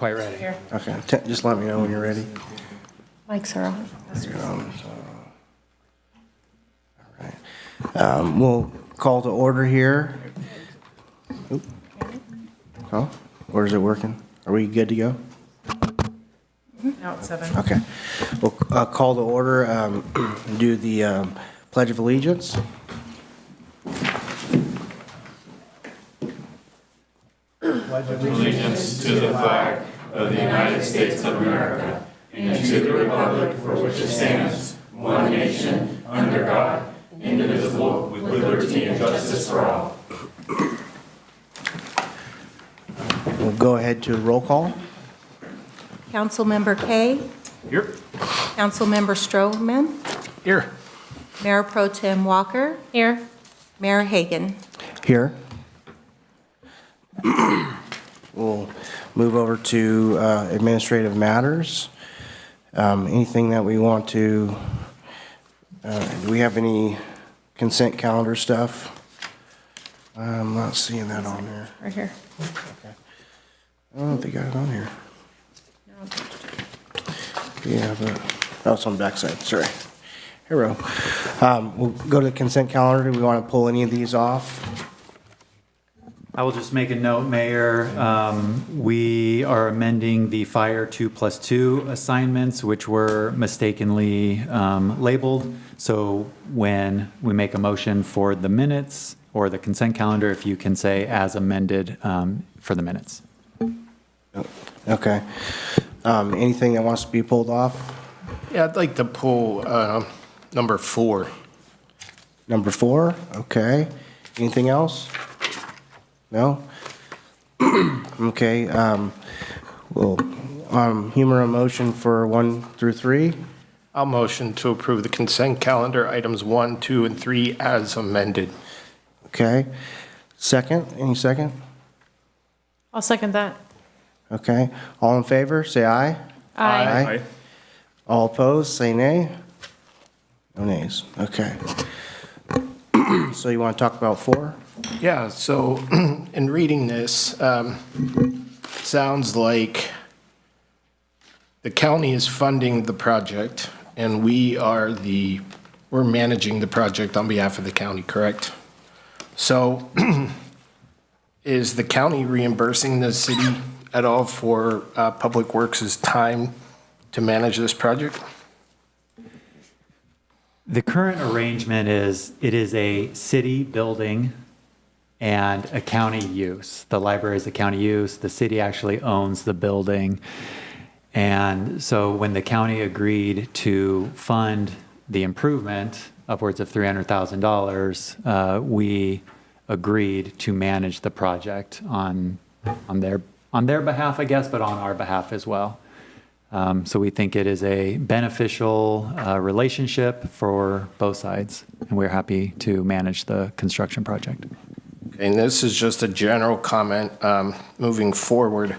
quite ready. Here. Okay, just let me know when you're ready. Mics are on. All right. We'll call to order here. Oop. Oh, or is it working? Are we good to go? Now it's 7. Okay. We'll call to order, do the Pledge of Allegiance. Allegiance to the flag of the United States of America and to the republic for which it stands, one nation, under God, indivisible, with liberty and justice for all. We'll go ahead to roll call. Councilmember Kay, Here. Councilmember Stroman, Here. Mayor Pro Tem Walker. Here. Mayor Hagan. Here. We'll move over to administrative matters. Anything that we want to, do we have any consent calendar stuff? I'm not seeing that on there. Right here. I don't think I got it on here. Yeah, but, oh, it's on the backside, sorry. Here we go. We'll go to the consent calendar. Do we want to pull any of these off? I will just make a note, Mayor. We are amending the fire 2+2 assignments, which were mistakenly labeled. So when we make a motion for the minutes or the consent calendar, if you can say as amended for the minutes. Okay. Anything that wants to be pulled off? Yeah, I'd like to pull number 4. Number 4, okay. Anything else? No? Okay, we'll humor a motion for 1 through 3. I'll motion to approve the consent calendar items 1, 2, and 3 as amended. Okay. Second, any second? I'll second that. Okay. All in favor, say aye. Aye. All opposed, say nay. No nays, okay. So you want to talk about 4? Yeah, so in reading this, sounds like the county is funding the project and we're managing the project on behalf of the county, correct? So is the county reimbursing the city at all for Public Works' time to manage this project? The current arrangement is it is a city building and a county use. The library is a county use. The city actually owns the building. And so when the county agreed to fund the improvement, upwards of $300,000, we agreed to manage the project on their behalf, I guess, but on our behalf as well. So we think it is a beneficial relationship for both sides, and we're happy to manage the construction project. Okay, and this is just a general comment moving forward.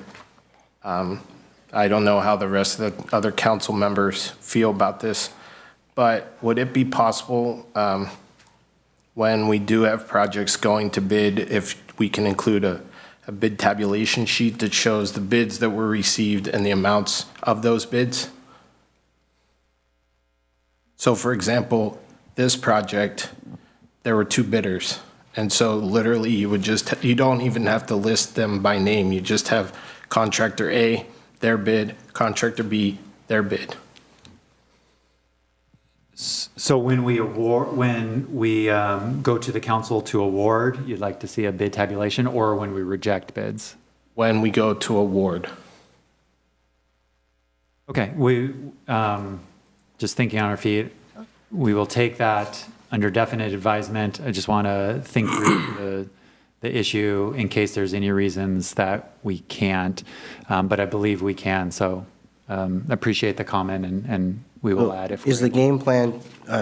I don't know how the rest of the other council members feel about this, but would it be possible when we do have projects going to bid, if we can include a bid tabulation sheet that shows the bids that were received and the amounts of those bids? So for example, this project, there were 2 bidders. And so literally you don't even have to list them by name. You just have contractor A, their bid, contractor B, their bid. So when we go to the council to award, you'd like to see a bid tabulation, or when we reject bids? When we go to award. Okay, just thinking on our feet, we will take that under definite advisement. I just want to think through the issue in case there's any reasons that we can't, but I believe we can. So appreciate the comment, and we will add if Is the game plan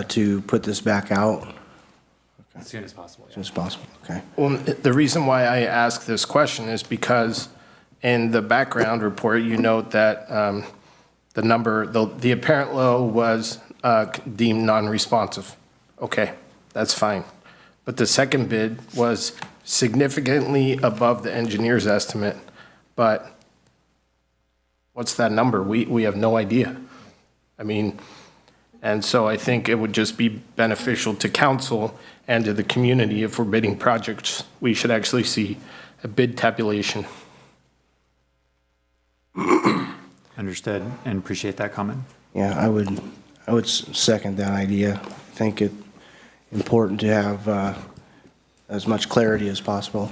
to put this back out? as soon as possible. As soon as possible, okay. Well, the reason why I ask this question is because in the background report, you note that the apparent low was deemed non-responsive. Okay, that's fine. But the second bid was significantly above the engineer's estimate, but what's that number? We have no idea. I mean, and so I think it would just be beneficial to council and to the community if we're bidding projects, we should actually see a bid tabulation. Understood and appreciate that comment. Yeah, I would second that idea. I think it's important to have as much clarity as possible.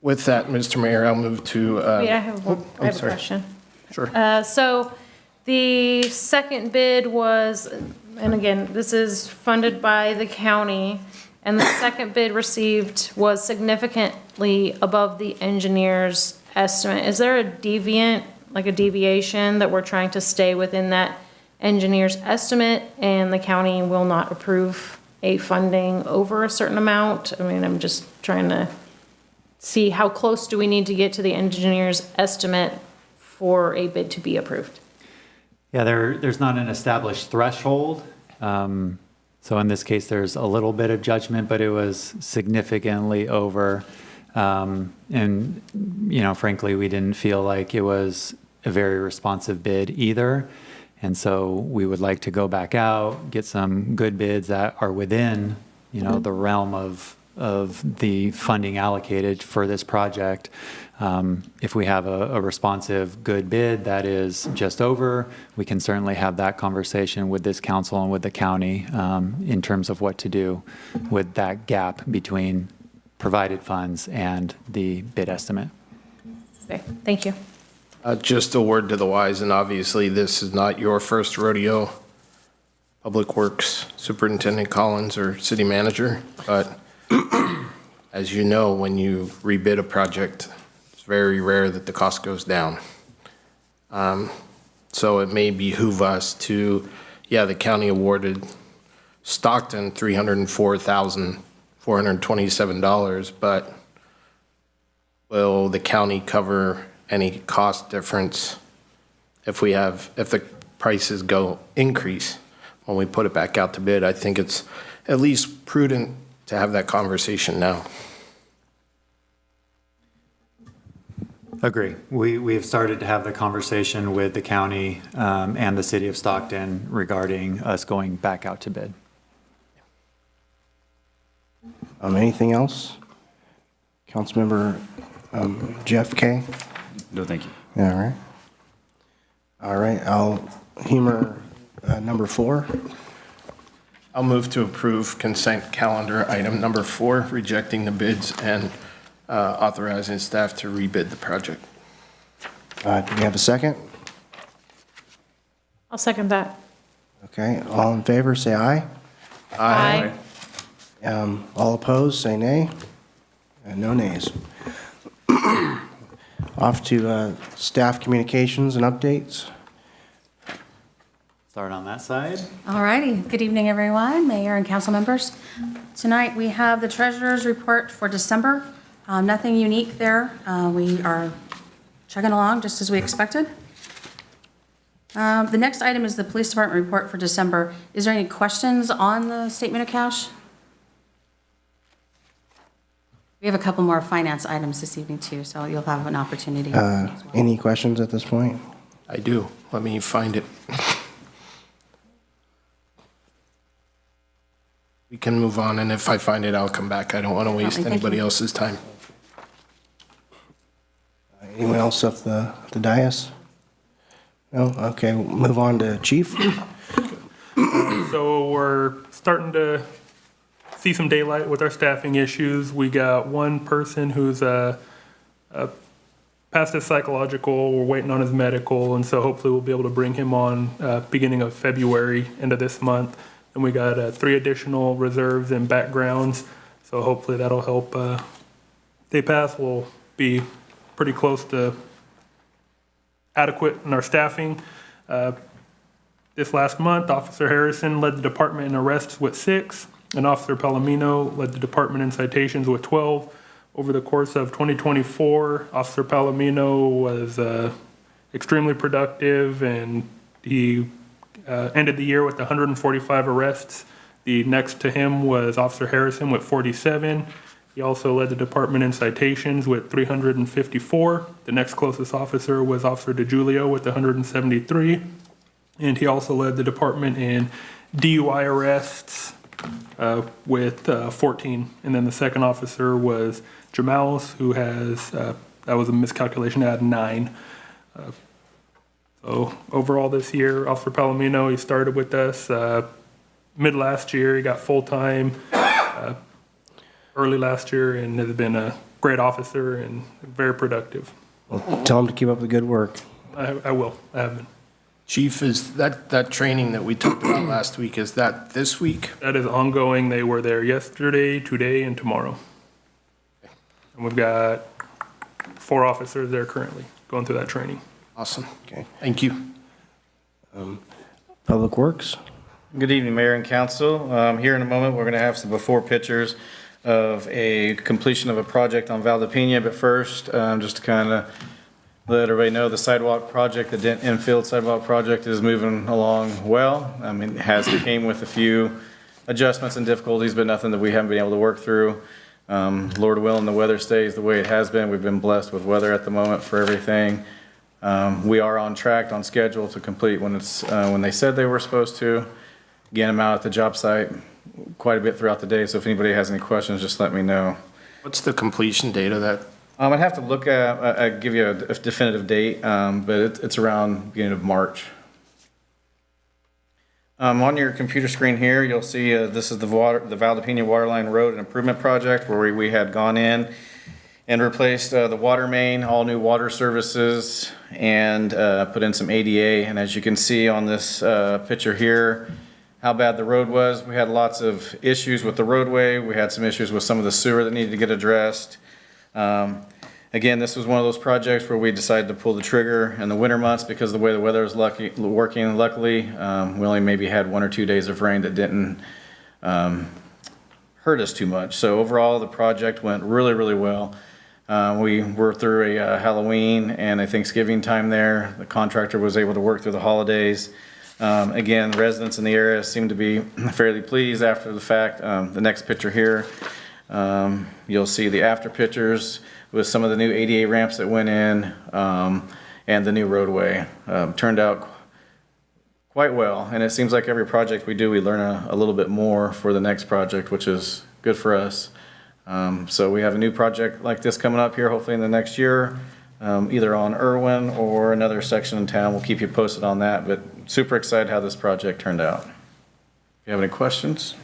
With that, Mr. Mayor, I'll move to. Wait, I have a sorry. question. Sure. So the second bid was, and again, this is funded by the county, and the second bid received was significantly above the engineer's estimate. Is there a deviant, like a deviation, that we're trying to stay within that engineer's estimate and the county will not approve a funding over a certain amount? I mean, I'm just trying to see how close do we need to get to the engineer's estimate for a bid to be approved? Yeah, there's not an established threshold. So in this case, there's a little bit of judgment, but it was significantly over. And, you know, frankly, we didn't feel like it was a very responsive bid either. And so we would like to go back out, get some good bids that are within, you know, the realm of the funding allocated for this project. If we have a responsive, good bid that is just over, we can certainly have that conversation with this council and with the county in terms of what to do with that gap between provided funds and the bid estimate. Okay, thank you. Just a word to the wise, and obviously this is not your first rodeo, Public Works Superintendent Collins or City Manager, but as you know, when you rebid a project, it's very rare that the cost goes down. So it may behoove us to, yeah, the county awarded Stockton $304,427, but will the county cover any cost difference if the prices increase when we put it back out to bid? I think it's at least prudent to have that conversation now. Agree. We have started to have the conversation with the county and the city of Stockton regarding us going back out to bid. Anything else? Councilmember Jeff Kay? No, thank you. All right. All right, I'll humor number 4. I'll move to approve consent calendar item number 4, rejecting the bids and authorizing staff to rebid the project. Do we have a second? I'll second that. Okay, all in favor, say aye. Aye. All opposed, say nay. And no nays. Off to staff communications and updates. Start on that side. All righty. Good evening, everyone, mayor and council members. Tonight, we have the treasurer's report for December. Nothing unique there. We are chugging along just as we expected. The next item is the police department report for December. Is there any questions on the statement of cash? We have a couple more finance items this evening too, so you'll have an opportunity. Any questions at this point? I do. Let me find it. We can move on, and if I find it, I'll come back. I don't want to waste Thank you. anybody else's time. Anyone else up the dais? No? Okay, we'll move on to chief. So we're starting to see some daylight with our staffing issues. We got one person who's past his psychological, we're waiting on his medical, and so hopefully we'll be able to bring him on beginning of February, end of this month. And we got 3 additional reserves and backgrounds, so hopefully that'll help. They pass, we'll be pretty close to adequate in our staffing. This last month, Officer Harrison led the department in arrests with 6, and Officer Palomino led the department in citations with 12. Over the course of 2024, Officer Palomino was extremely productive, and he ended the year with 145 arrests. The next to him was Officer Harrison with 47, He also led the department in citations with 354. The next closest officer was Officer DeGiulio with 173. And he also led the department in DUI arrests with 14. And then the second officer was Jamals, who has, that was a miscalculation, had 9. So overall this year, Officer Palomino, he started with us mid last year. He got full-time early last year and has been a great officer and very productive. Well, tell them to keep up the good work. I will. I have been. Chief, is that training that we talked about last week, is that this week? That is ongoing. They were there yesterday, today, and tomorrow. And we've got 4 officers there currently going through that training. Awesome. Okay. Thank you. Public Works? Good evening, Mayor and Council. Here in a moment, we're going to have some before pictures of a completion of a project on Valdepina, but first, just to kind of let everybody know, the sidewalk project, the Dent Infield sidewalk project is moving along well. I mean, it came with a few adjustments and difficulties, but nothing that we haven't been able to work through. Lord willing, the weather stays the way it has been. We've been blessed with weather at the moment for everything. We are on track, on schedule to complete when they said they were supposed to. Again, I'm out at the job site quite a bit throughout the day, so if anybody has any questions, just let me know. What's the completion date of that? I'd have to look at, give you a definitive date, but it's around beginning of March. On your computer screen here, you'll see this is the Valdepina Waterline Road Improvement Project, where we had gone in and replaced the water main, all new water services, and put in some ADA. And as you can see on this picture here, how bad the road was. We had lots of issues with the roadway. We had some issues with some of the sewer that needed to get addressed. Again, this was one of those projects where we decided to pull the trigger in the winter months because of the way the weather was working. Luckily, we only maybe had 1 or 2 days of rain that didn't hurt us too much. So overall, the project went really, really well. We were through a Halloween and a Thanksgiving time there. The contractor was able to work through the holidays. Again, residents in the area seem to be fairly pleased after the fact. The next picture here, you'll see the after pictures with some of the new ADA ramps that went in and the new roadway. Turned out quite well, and it seems like every project we do, we learn a little bit more for the next project, which is good for us. So we have a new project like this coming up here, hopefully in the next year, either on Irwin or another section in town. We'll keep you posted on that, but super excited how this project turned out. If you have any questions?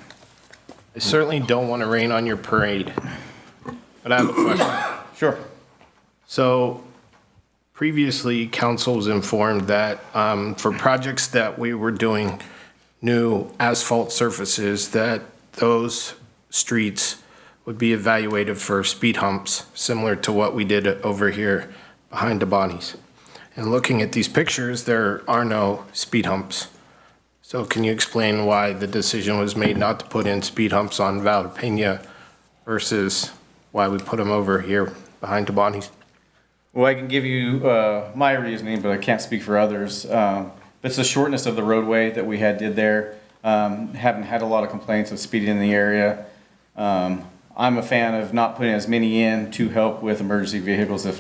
I certainly don't want to rain on your parade, but I have a question. Sure. So previously, council was informed that for projects that we were doing new asphalt surfaces, that those streets would be evaluated for speed humps, similar to what we did over here behind the Bonnies. And looking at these pictures, there are no speed humps. So can you explain why the decision was made not to put in speed humps on Valdepina versus why we put them over here behind the Bonnies? Well, I can give you my reasoning, but I can't speak for others. It's the shortness of the roadway that we did there. Haven't had a lot of complaints of speeding in the area. I'm a fan of not putting as many in to help with emergency vehicles if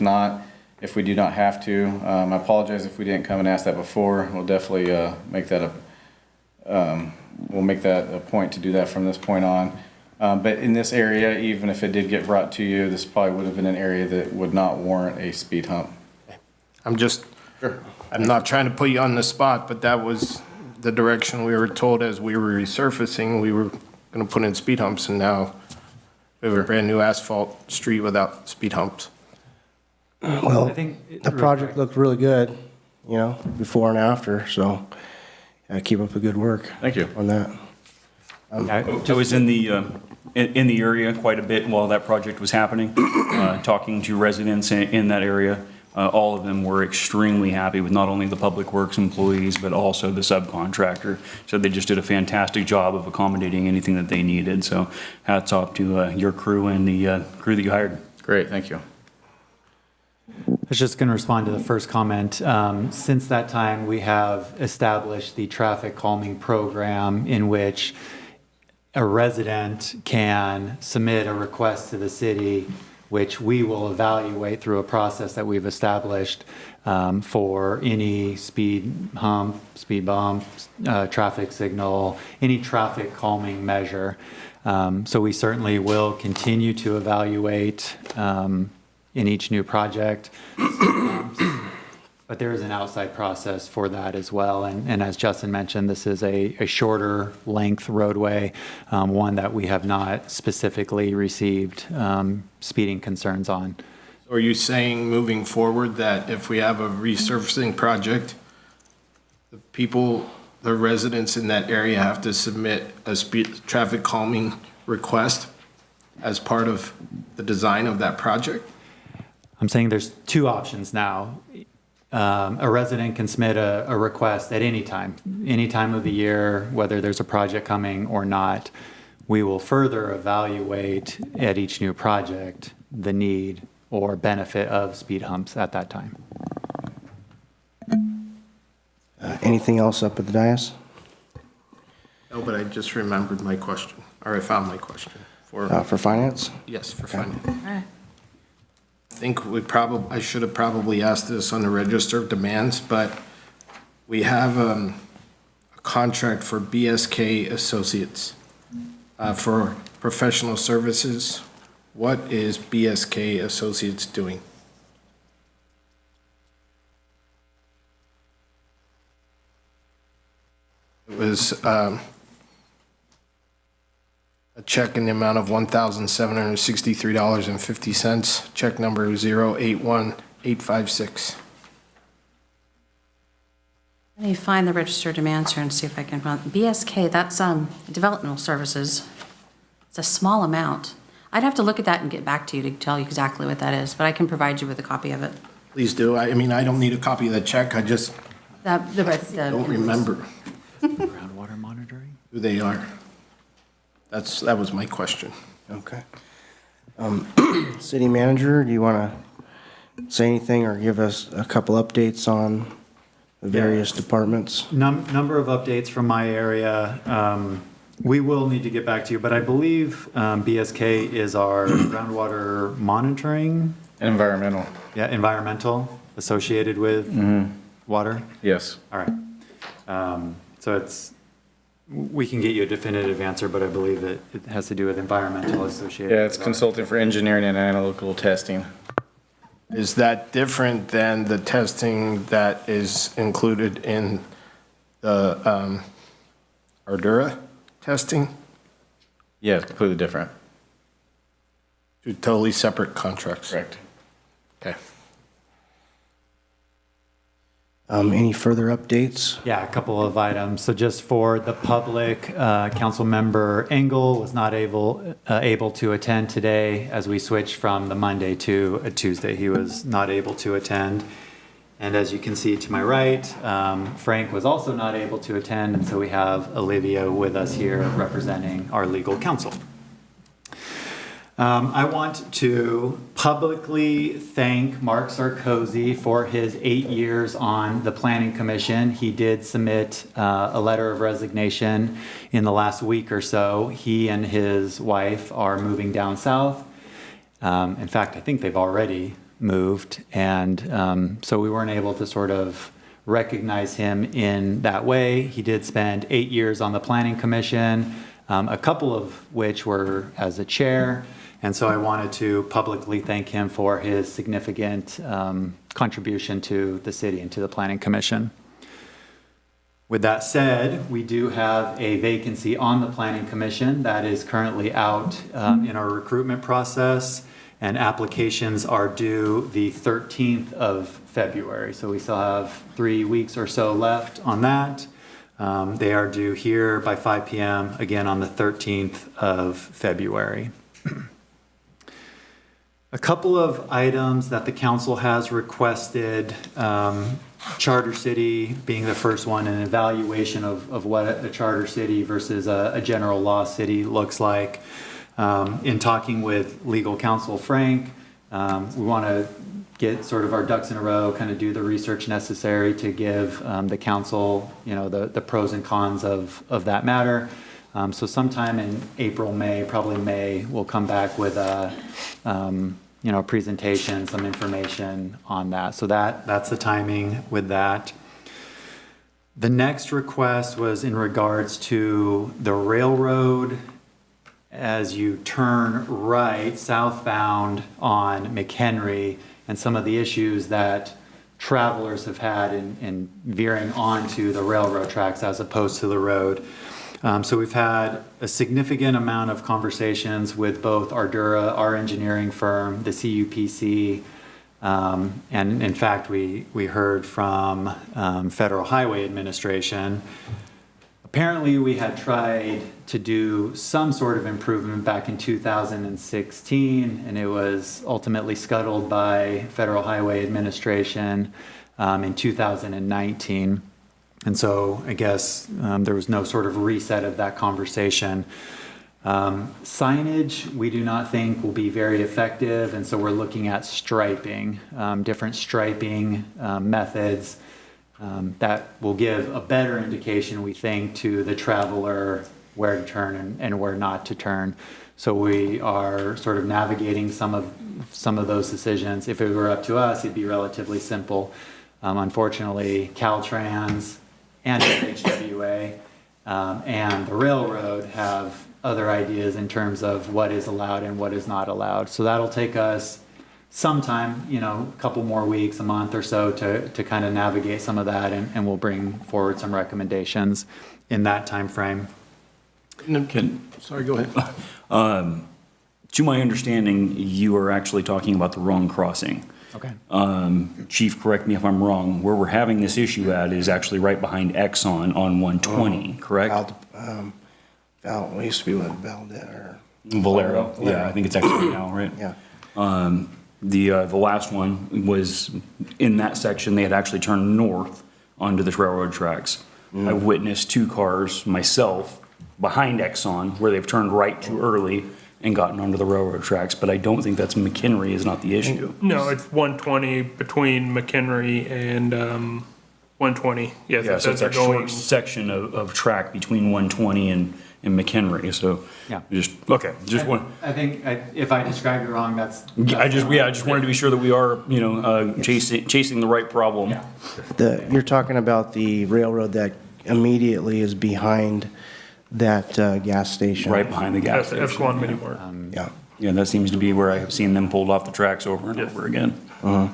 we do not have to. I apologize if we didn't come and ask that before. We'll definitely make that a point to do that from this point on. But in this area, even if it did get brought to you, this probably would have been an area that would not warrant a speed hump. I'm not trying to put you on the spot, but that was the direction we were told as we were resurfacing. We were going to put in speed humps, and now we have a brand new asphalt street without speed humps. Well, I think the project looked really good, before and after, so keep up the good work. Thank you. On that. I was in the area quite a bit while that project was happening, talking to residents in that area. All of them were extremely happy with not only the Public Works employees, but also the subcontractor. So they just did a fantastic job of accommodating anything that they needed. So hats off to your crew and the crew that you hired. Great, thank you. I was just going to respond to the first comment. Since that time, we have established the traffic calming program in which a resident can submit a request to the city, which we will evaluate through a process that we've established for any speed hump, speed bump, traffic signal, any traffic calming measure. So we certainly will continue to evaluate in each new project. But there is an outside process for that as well. And as Justin mentioned, this is a shorter length roadway, one that we have not specifically received speeding concerns on. Are you saying moving forward that if we have a resurfacing project, the residents in that area have to submit a traffic calming request as part of the design of that project? I'm saying there's two options now. A resident can submit a request at any time of the year, whether there's a project coming or not. We will further evaluate at each new project the need or benefit of speed humps at that time. Anything else up at the dais? No, but I just remembered my question, or I found my question. For finance? Yes, for finance. All right. I think I should have probably asked this on the register of demands, but we have a contract for BSK Associates for professional services. What is BSK Associates doing? It was a check in the amount of $1,763.50, check number 081856. Let me find the registered demands here and see if I can find, BSK, that's developmental services. It's a small amount. I'd have to look at that and get back to you to tell you exactly what that is, but I can provide you with a copy of it. Please do. I mean, I don't need a copy of the check, I just don't remember Groundwater monitoring? who they are. That was my question. Okay. City manager, do you want to say anything or give us a couple updates on the various departments? Number of updates from my area. We will need to get back to you, but I believe BSK is our groundwater monitoring. Environmental, Yeah, environmental associated with water. yes. All right. So we can get you a definitive answer, but I believe it has to do with environmental associated. Yeah, it's with water. consulting for engineering and analytical testing. Is that different than the testing that is included in the Ardura testing? Yeah, it's completely different. Two totally separate contracts? Correct. Okay. Any further updates? Yeah, a couple of items. So just for the public, Councilmember Engel was not able to attend today as we switched from the Monday to a Tuesday. He was not able to attend. And as you can see to my right, Frank was also not able to attend, and so we have Olivia with us here representing our legal counsel. I want to publicly thank Mark Sarkozy for his 8 years on the Planning Commission. He did submit a letter of resignation in the last week or so. He and his wife are moving down south. In fact, I think they've already moved, and so we weren't able to sort of recognize him in that way. He did spend 8 years on the Planning Commission, a couple of which were as a chair. And so I wanted to publicly thank him for his significant contribution to the city and to the Planning Commission. With that said, we do have a vacancy on the Planning Commission that is currently out in our recruitment process, and applications are due the 13th of February. So we still have 3 weeks or so left on that. They are due here by 5 p.m., again on the 13th of February. A couple of items that the council has requested, charter city being the first one, an evaluation of what a charter city versus a general law city looks like. In talking with legal counsel Frank, we want to get sort of our ducks in a row, kind of do the research necessary to give the council, the pros and cons of that matter. So sometime in April, May, probably May, we'll come back with a, presentation, some information on that. So that's the timing with that. The next request was in regards to the railroad as you turn right southbound on McHenry and some of the issues that travelers have had in veering onto the railroad tracks as opposed to the road. So we've had a significant amount of conversations with both Ardura, our engineering firm, the CUPC, and in fact, we heard from Federal Highway Administration. Apparently, we had tried to do some sort of improvement back in 2016, and it was ultimately scuttled by Federal Highway Administration in 2019. And so I guess there was no sort of reset of that conversation. Signage, we do not think will be very effective, and so we're looking at striping, different striping methods that will give a better indication, we think, to the traveler where to turn and where not to turn. So we are sort of navigating some of those decisions. If it were up to us, it'd be relatively simple. Unfortunately, Caltrans and FHWA and the railroad have other ideas in terms of what is allowed and what is not allowed. So that'll take us some time, a couple more weeks, a month or so to kind of navigate some of that, and we'll bring forward some recommendations in that time frame. Sorry, go ahead. To my understanding, you are actually talking about the wrong crossing. Okay. Chief, correct me if I'm wrong, where we're having this issue at is actually right behind Exxon on 120, correct? It used to be what, Valder? Valero, yeah, I think it's Exxon now, right? Yeah. The last one was in that section, they had actually turned north onto the railroad tracks. I witnessed 2 cars myself behind Exxon where they've turned right too early and gotten onto the railroad tracks, but I don't think that's McHenry is not the issue. No, it's 120 between McHenry and 120. Yes, Yeah, so it's that short section of track between 120 and McHenry, so. Yeah. Just one. I think if I described it wrong, that's. I just wanted to be sure that we are, chasing the right problem. Yeah. You're talking about the railroad that immediately is behind that gas station. Right behind the gas That's station. Escalon Mini Mart. Yeah. Yeah, that seems to be where I have seen them pulled off the tracks over and over again. Well,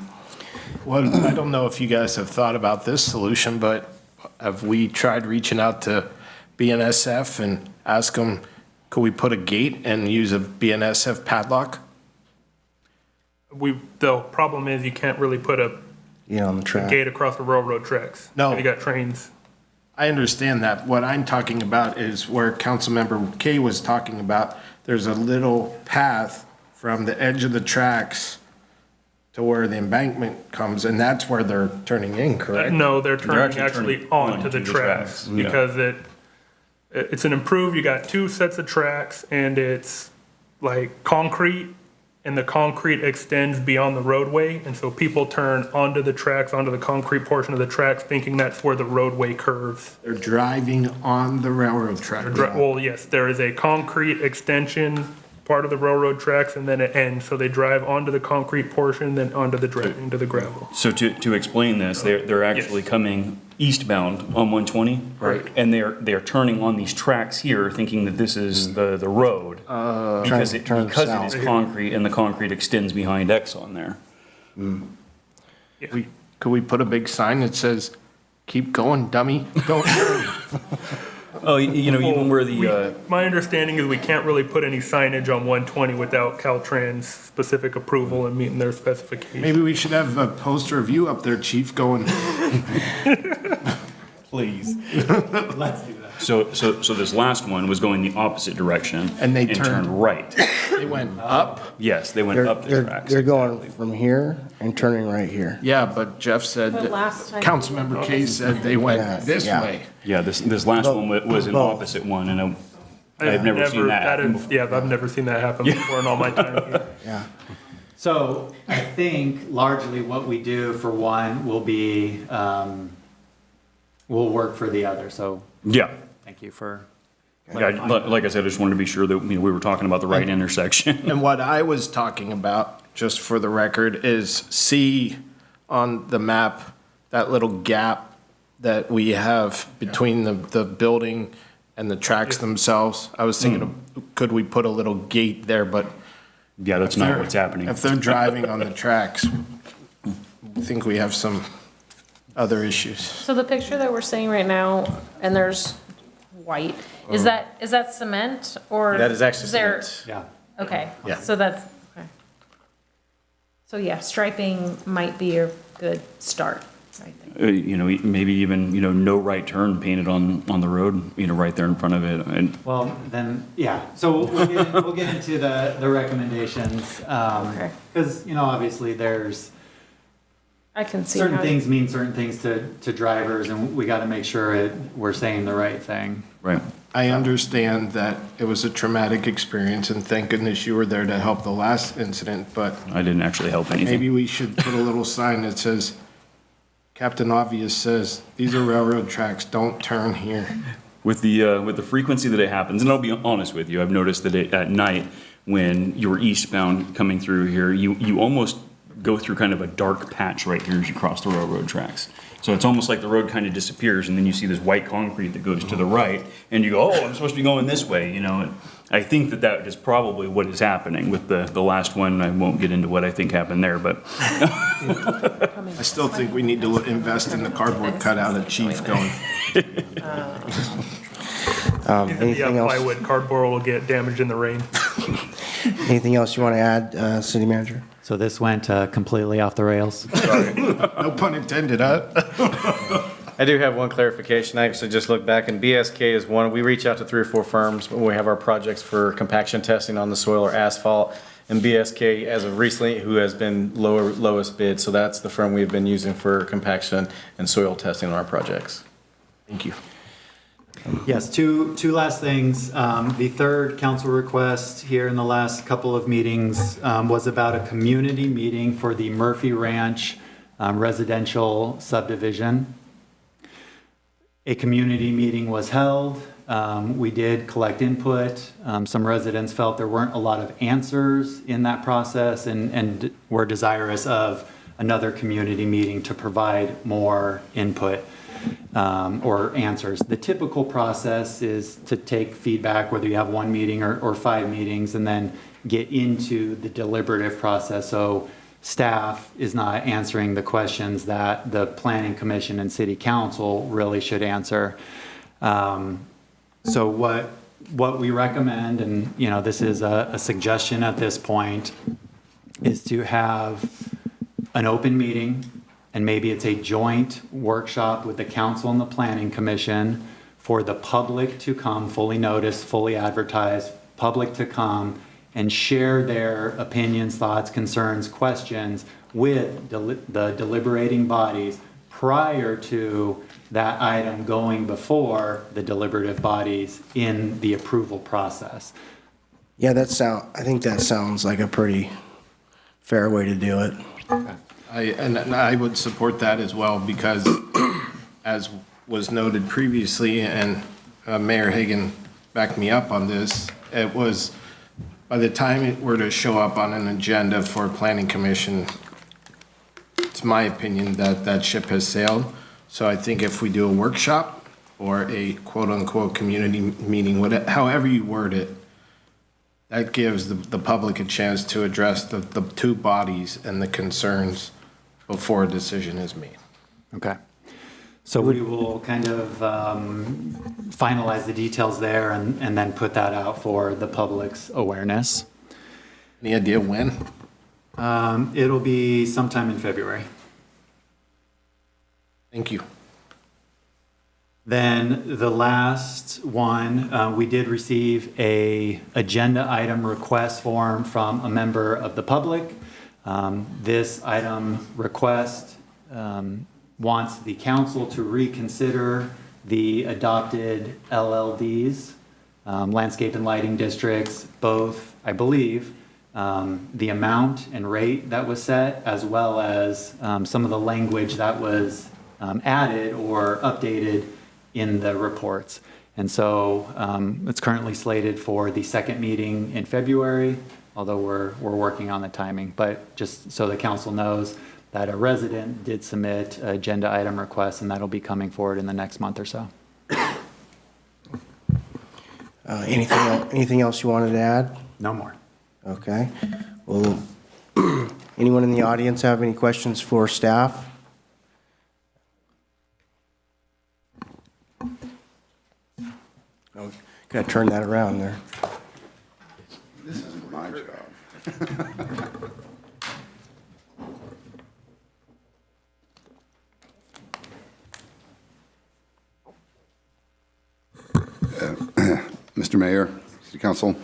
I don't know if you guys have thought about this solution, but have we tried reaching out to BNSF and ask them, could we put a gate and use a BNSF padlock? The problem is you can't really put a On the track. gate across the railroad tracks. No. You got trains. I understand that. What I'm talking about is where Councilmember Kay was talking about. There's a little path from the edge of the tracks to where the embankment comes, and that's where they're turning in, correct? No, they're actually actually turning onto onto the the tracks tracks, yeah. because it's an improved, you got 2 sets of tracks and it's like concrete, and the concrete extends beyond the roadway, and so people turn onto the tracks, onto the concrete portion of the tracks, thinking that's where the roadway curves. They're driving on the railroad track. Well, yes, there is a concrete extension part of the railroad tracks, and then it ends, so they drive onto the concrete portion, then onto the into the gravel. So to explain this, they're actually Yes. coming eastbound on 120. Right. And they're turning on these tracks here, thinking that this is the road. Because it turn is south. concrete, and the concrete extends behind Exxon there. Could we put a big sign that says, "Keep going, dummy, don't turn"? Oh, even where the, My understanding is we can't really put any signage on 120 without Caltrans specific approval and meeting their specifications. Maybe we should have a poster of you up there, chief, going, Please. Let's do that. so this last one was going the opposite direction. And they turned turned- right. they went up? Yes, they went They're, up the they're, tracks. they're going from here and turning right here. Yeah, but Jeff said, But that- last time- Councilmember Kay said they Yeah, went this yeah. way. Yeah, this last one was an Both. opposite one, and I've never seen that happen before. Yeah, I've never seen that happen before in all my time here. Yeah. So I think largely what we do for one will be, will work for the other. So Yeah. thank you for Like I said, I just wanted to be sure that, we were talking about the right intersection. And what I was talking about, just for the record, is see on the map, that little gap that we have between the building and the tracks themselves. I was thinking of, could we put a little gate there, but. Yeah, that's not what's happening. If they're driving on the tracks, I think we have some other issues. So the picture that we're seeing right now, and there's white, is that cement or? That is actually there- cement. Yeah. Okay. Yeah. So that's, okay. So yeah, striping might be a good start, I think. Maybe even, no right turn painted on the road, right there in front of it. And Well, then, yeah, so we'll get into the recommendations. Okay. Because, obviously there's, I can see certain how. things mean certain things to drivers, and we got to make sure we're saying the right thing. right. I understand that it was a traumatic experience, and thank goodness you were there to help the last incident, but I didn't actually help anything. maybe we should put a little sign that says, Captain Obvious says, these are railroad tracks, don't turn here. With the frequency that it happens, and I'll be honest with you, I've noticed that at night, when you're eastbound coming through here, you almost go through kind of a dark patch right here as you cross the railroad tracks. So it's almost like the road kind of disappears, and then you see this white concrete that goes to the right, and you go, oh, I'm supposed to be going this way, And I think that is probably what is happening with the last one. I won't get into what I think happened there, but I still think we need to invest in the cardboard cutout of Chief going. Anything else? Plywood, cardboard will get damaged in the rain. Anything else you want to add, City Manager? So this went completely off the rails. No pun intended, huh? I do have one clarification. I actually just looked back, and BSK is one. We reach out to 3 or 4 firms when we have our projects for compaction testing on the soil or asphalt. And BSK, as of recently, who has been lowest bid. So that's the firm we've been using for compaction and soil testing on our projects. Thank you. Yes, two last things. The third council request here in the last couple of meetings was about a community meeting for the Murphy Ranch residential subdivision. A community meeting was held. We did collect input. Some residents felt there weren't a lot of answers in that process and were desirous of another community meeting to provide more input or answers. The typical process is to take feedback, whether you have 1 meeting or 5 meetings, and then get into the deliberative process. So staff is not answering the questions that the planning commission and city council really should answer. So what we recommend, and this is a suggestion at this point, is to have an open meeting, and maybe it's a joint workshop with the council and the planning commission for the public to come, fully noticed, fully advertised, public to come and share their opinions, thoughts, concerns, questions with the deliberating bodies prior to that item going before the deliberative bodies in the approval process. Yeah, I think that sounds like a pretty fair way to do it. And I would support that as well, because as was noted previously, and Mayor Hagan backed me up on this, it was, by the time it were to show up on an agenda for planning commission, it's my opinion that that ship has sailed. So I think if we do a workshop or a quote-unquote community meeting, however you word it, that gives the public a chance to address the 2 bodies and the concerns before a decision is made. Okay. So we will kind of finalize the details there and then put that out for the public's awareness. Any idea when? It'll be sometime in February. Thank you. Then the last one, we did receive a agenda item request form from a member of the public. This item request wants the council to reconsider the adopted LLDs, landscape and lighting districts, both, I believe, the amount and rate that was set, as well as some of the language that was added or updated in the reports. And so it's currently slated for the second meeting in February, although we're working on the timing. But just so the council knows that a resident did submit an agenda item request, and that'll be coming forward in the next month or so. Anything else you wanted to add? No more. Okay. Well, anyone in the audience have any questions for staff? Oh, gotta turn that around there. This is my job. Mr. Mayor, City Council,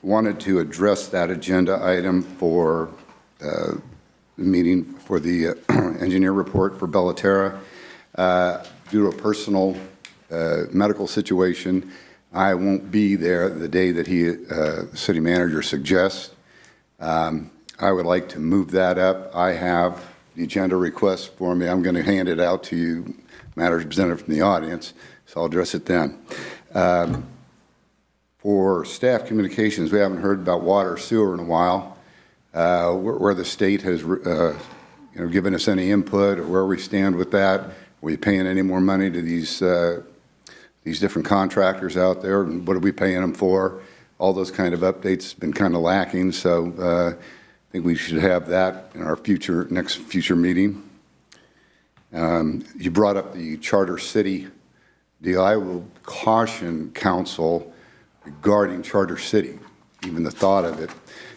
wanted to address that agenda item for the meeting for the engineer report for Bellaterra. Due to a personal medical situation, I won't be there the day that city manager suggests. I would like to move that up. I have the agenda request for me. I'm going to hand it out to you, matters presented from the audience, so I'll address it then. For staff communications, we haven't heard about water or sewer in a while. Where the state has given us any input or where we stand with that. Are we paying any more money to these different contractors out there, and what are we paying them for? All those kind of updates have been kind of lacking, so I think we should have that in our next future meeting. You brought up the charter city deal. I will caution council regarding charter city, even the thought of it.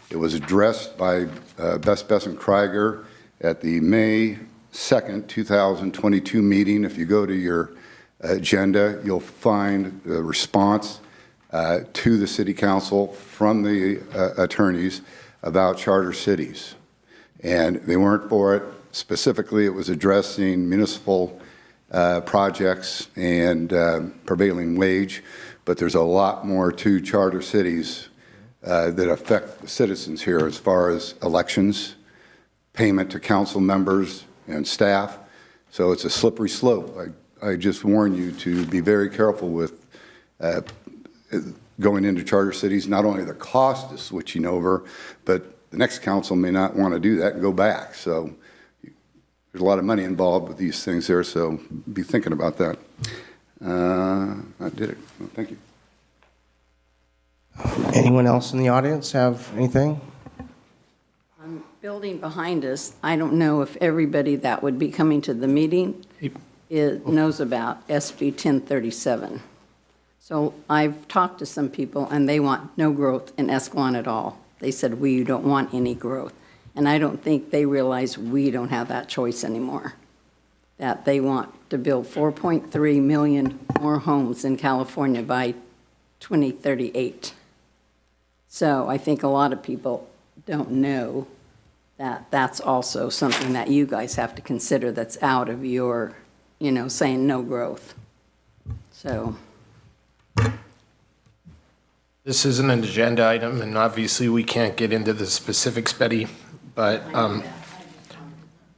It was addressed by Best and Krieger at the May 2nd, 2022 meeting. If you go to your agenda, you'll find the response to the city council from the attorneys about charter cities. And they weren't for it. Specifically, it was addressing municipal projects and prevailing wage, but there's a lot more to charter cities that affect the citizens here as far as elections, payment to council members and staff. So it's a slippery slope. I just warn you to be very careful with going into charter cities. Not only the cost of switching over, but the next council may not want to do that and go back. So there's a lot of money involved with these things there, so be thinking about that. I did it. Well, thank you. Anyone else in the audience have anything? Building behind us, I don't know if everybody that would be coming to the meeting knows about SB 1037. So I've talked to some people, and they want no growth in Escalon at all. They said, we don't want any growth. And I don't think they realize we don't have that choice anymore, that they want to build 4.3 million more homes in California by 2038. So I think a lot of people don't know that that's also something that you guys have to consider that's out of your, saying no growth. So. This is an agenda item, and obviously we can't get into the specifics, Betty, but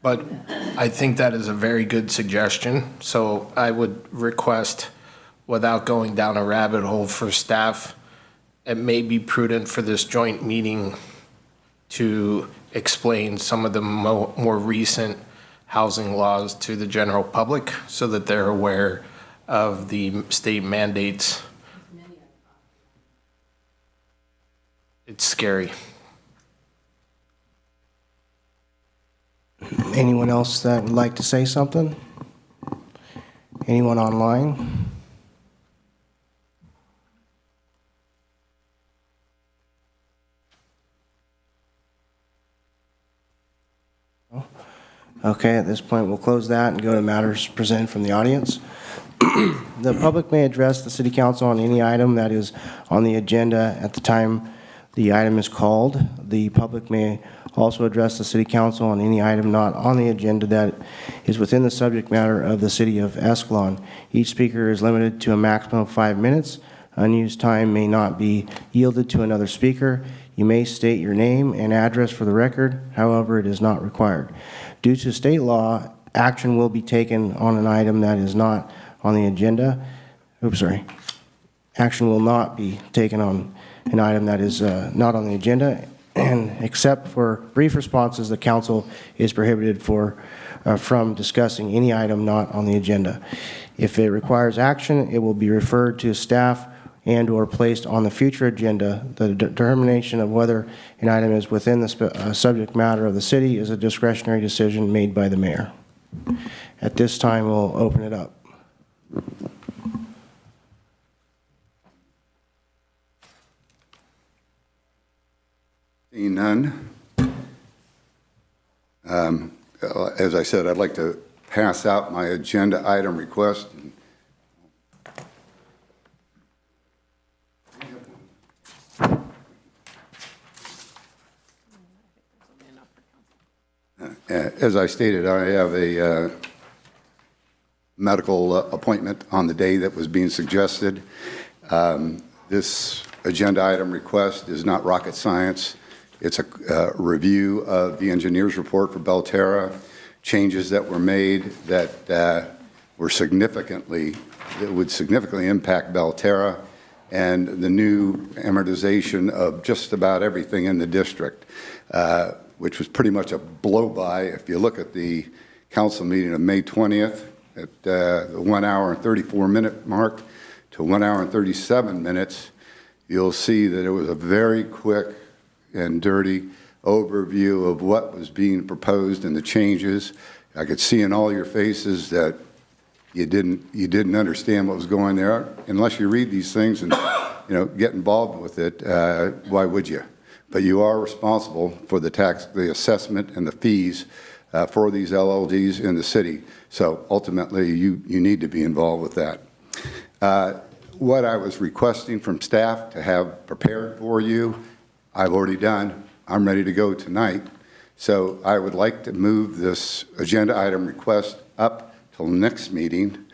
I think that is a very good suggestion. So I would request, without going down a rabbit hole for staff, it may be prudent for this joint meeting to explain some of the more recent housing laws to the general public so that they're aware of the state mandates. It's scary. Anyone else that would like to say something? Anyone online? Okay, at this point, we'll close that and go to matters presented from the audience. The public may address the city council on any item that is on the agenda at the time the item is called. The public may also address the city council on any item not on the agenda that is within the subject matter of the city of Escalon. Each speaker is limited to a maximum of 5 minutes. Unused time may not be yielded to another speaker. You may state your name and address for the record, however, it is not required. Due to state law, action will be taken on an item that is not on the agenda. Action will not be taken on an item that is not on the agenda, and except for brief responses, the council is prohibited from discussing any item not on the agenda. If it requires action, it will be referred to staff and/or placed on the future agenda. The determination of whether an item is within the subject matter of the city is a discretionary decision made by the mayor. At this time, we'll open it up. Seeing none. As I said, I'd like to pass out my agenda item request. As I stated, I have a medical appointment on the day that was being suggested. This agenda item request is not rocket science. It's a review of the engineer's report for Belterra, changes that were made that would significantly impact Belterra, and the new amortization of just about everything in the district, which was pretty much a blow-by. If you look at the council meeting of May 20th at the 1 hour and 34-minute mark to 1 hour and 37 minutes, you'll see that it was a very quick and dirty overview of what was being proposed and the changes. I could see in all your faces that you didn't understand what was going there. Unless you read these things and get involved with it, why would you? But you are responsible for the assessment and the fees for these LLDs in the city. So ultimately, you need to be involved with that. What I was requesting from staff to have prepared for you, I've already done. I'm ready to go tonight. So I would like to move this agenda item request up till next meeting,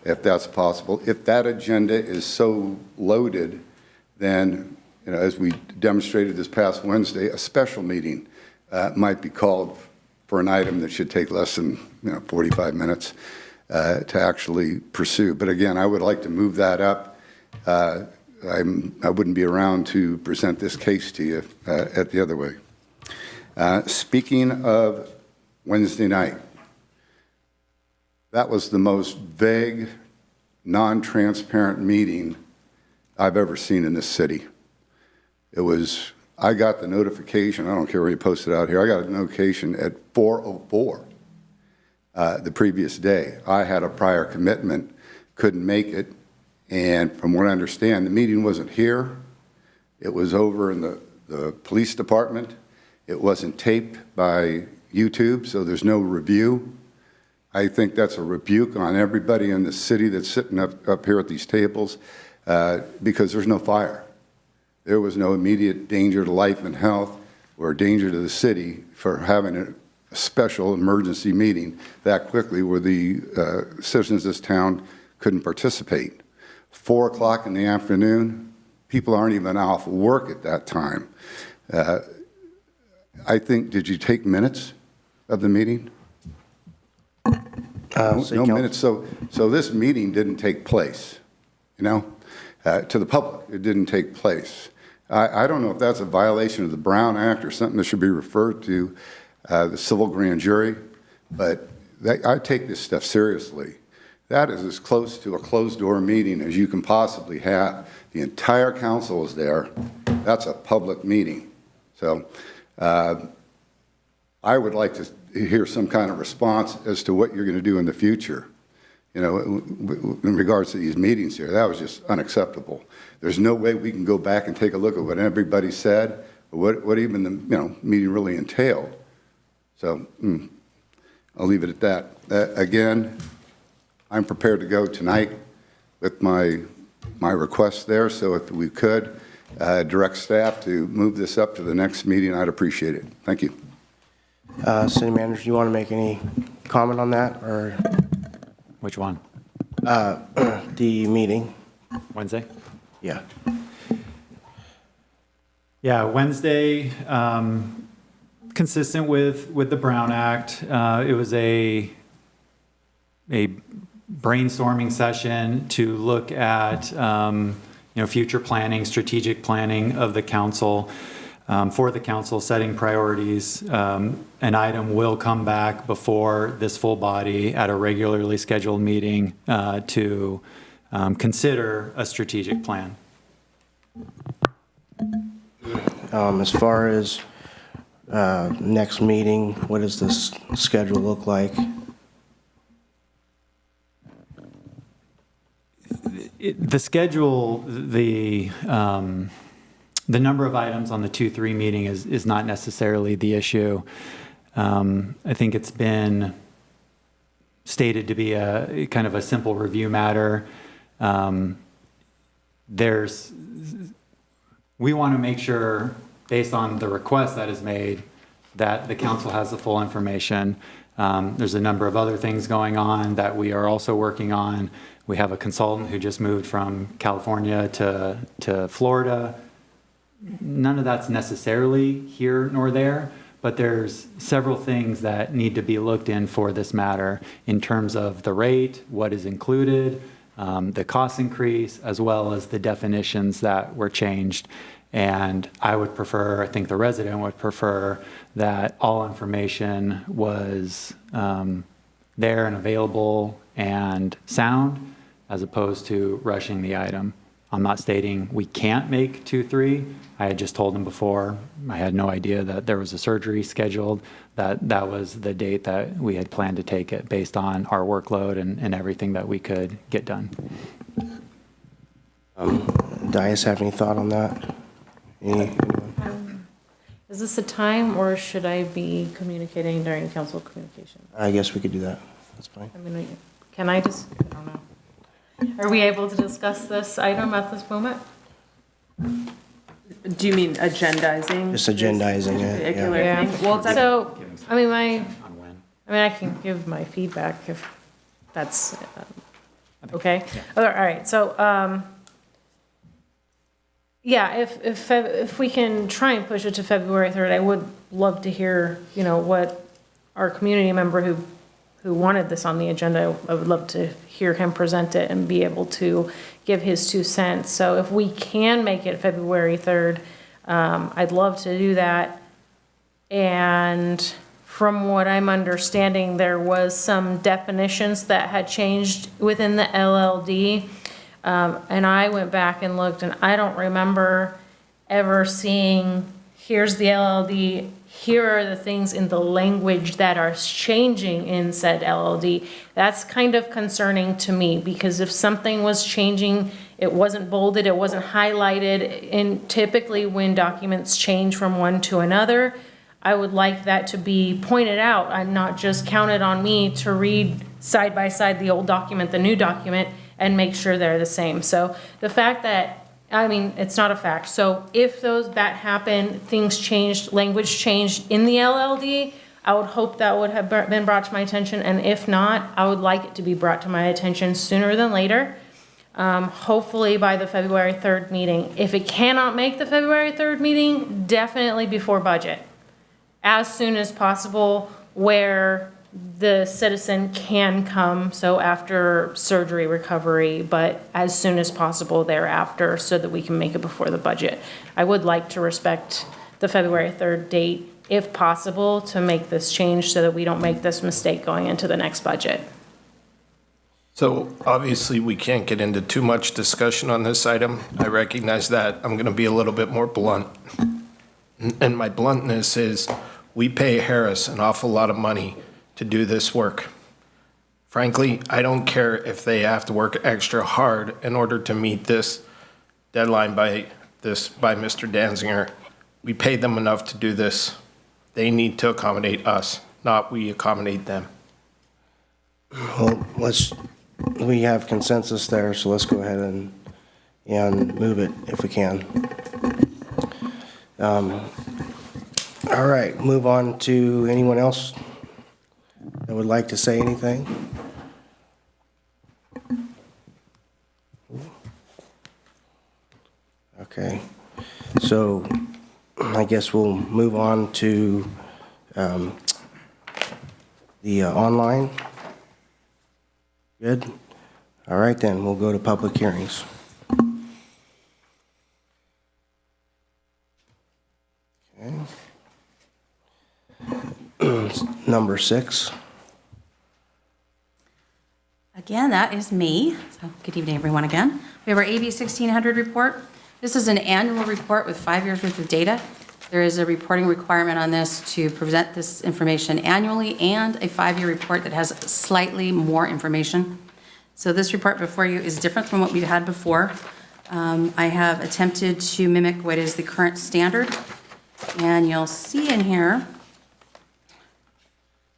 if that's possible. If that agenda is so loaded, then, as we demonstrated this past Wednesday, a special meeting might be called for an item that should take less than 45 minutes to actually pursue. But again, I would like to move that up. I wouldn't be around to present this case to you at the other way. Speaking of Wednesday night, that was the most vague, non-transparent meeting I've ever seen in this city. I got the notification, I don't care where you posted out here, I got a notification at 4:04 the previous day. I had a prior commitment, couldn't make it, and from what I understand, the meeting wasn't here. It was over in the police department. It wasn't taped by YouTube, so there's no review. I think that's a rebuke on everybody in the city that's sitting up here at these tables because there's no fire. There was no immediate danger to life and health or danger to the city for having a special emergency meeting that quickly where the citizens of this town couldn't participate. 4 o'clock in the afternoon, people aren't even off work at that time. I think, did you take minutes of the meeting? No minutes. So this meeting didn't take place, to the public. It didn't take place. I don't know if that's a violation of the Brown Act or something that should be referred to the civil grand jury, but I take this stuff seriously. That is as close to a closed-door meeting as you can possibly have. The entire council is there. That's a public meeting. So I would like to hear some kind of response as to what you're going to do in the future, in regards to these meetings here. That was just unacceptable. There's no way we can go back and take a look at what everybody said, or what even the meeting really entailed. So I'll leave it at that. Again, I'm prepared to go tonight with my request there, so if we could direct staff to move this up to the next meeting, I'd appreciate it. Thank you. City Manager, do you want to make any comment on that, or? Which one? The meeting. Wednesday? Yeah. Yeah, Wednesday, consistent with the Brown Act. It was a brainstorming session to look at, future planning, strategic planning of the council, for the council, setting priorities. An item will come back before this full body at a regularly scheduled meeting to consider a strategic plan. As far as next meeting, what does this schedule look like? The schedule, the number of items on the 2-3 meeting is not necessarily the issue. I think it's been stated to be a kind of a simple review matter. We want to make sure, based on the request that is made, that the council has the full information. There's a number of other things going on that we are also working on. We have a consultant who just moved from California to Florida. None of that's necessarily here nor there, but there's several things that need to be looked in for this matter in terms of the rate, what is included, the cost increase, as well as the definitions that were changed. And I would prefer, I think the resident would prefer, that all information was there and available and sound, as opposed to rushing the item. I'm not stating we can't make 2-3. I had just told him before, I had no idea that there was a surgery scheduled, that was the date that we had planned to take it based on our workload and everything that we could get done. Dias, have any thought on that? Is this a time, or should I be communicating during council communication? I guess we could do that. That's fine. I mean, can I just, I don't know. Are we able to discuss this item at this moment? Do you mean agendizing? Just agendizing it, Particular Yeah. thing? Well, it's So, I mean, I can give my feedback if that's okay. All right, so, yeah, if we can try and push it to February 3rd, I would love to hear, what our community member who wanted this on the agenda, I would love to hear him present it and be able to give his 2 cents. So if we can make it February 3rd, I'd love to do that. And from what I'm understanding, there was some definitions that had changed within the LLD. And I went back and looked, and I don't remember ever seeing, here's the LLD, here are the things in the language that are changing in said LLD. That's kind of concerning to me, because if something was changing, it wasn't bolded, it wasn't highlighted, and typically when documents change from one to another, I would like that to be pointed out and not just counted on me to read side by side the old document, the new document, and make sure they're the same. So the fact that, it's not a fact. So if that happened, things changed, language changed in the LLD, I would hope that would have been brought to my attention. And if not, I would like it to be brought to my attention sooner than later. Hopefully by the February 3rd meeting. If it cannot make the February 3rd meeting, definitely before budget. As soon as possible, where the citizen can come, so after surgery recovery, but as soon as possible thereafter, so that we can make it before the budget. I would like to respect the February 3rd date, if possible, to make this change so that we don't make this mistake going into the next budget. So obviously, we can't get into too much discussion on this item. I recognize that. I'm going to be a little bit more blunt. And my bluntness is, we pay Harris an awful lot of money to do this work. Frankly, I don't care if they have to work extra hard in order to meet this deadline by Mr. Danziger. We pay them enough to do this. They need to accommodate us, not we accommodate them. Well, we have consensus there, so let's go ahead and move it if we can. All right, move on to anyone else that would like to say anything? Okay, so I guess we'll move on to the online. Good. All right, then, we'll go to public hearings. Okay. Number 6. Again, that is me. So good evening, everyone, again. We have our AB 1600 report. This is an annual report with 5 years' worth of data. There is a reporting requirement on this to present this information annually and a 5-year report that has slightly more information. So this report before you is different from what we've had before. I have attempted to mimic what is the current standard. And you'll see in here,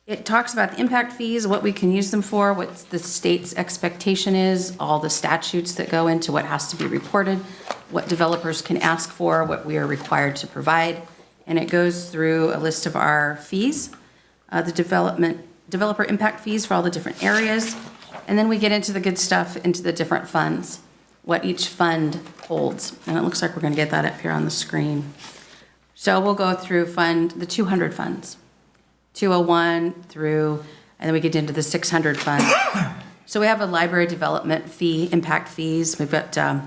it talks about the impact fees, what we can use them for, what the state's expectation is, all the statutes that go into what has to be reported, what developers can ask for, what we are required to provide. And it goes through a list of our fees, the developer impact fees for all the different areas. And then we get into the good stuff, into the different funds, what each fund holds. And it looks like we're going to get that up here on the screen. So we'll go through the 200 funds. 201 through, and then we get into the 600 fund. So we have a library development fee, impact fees. We've got, that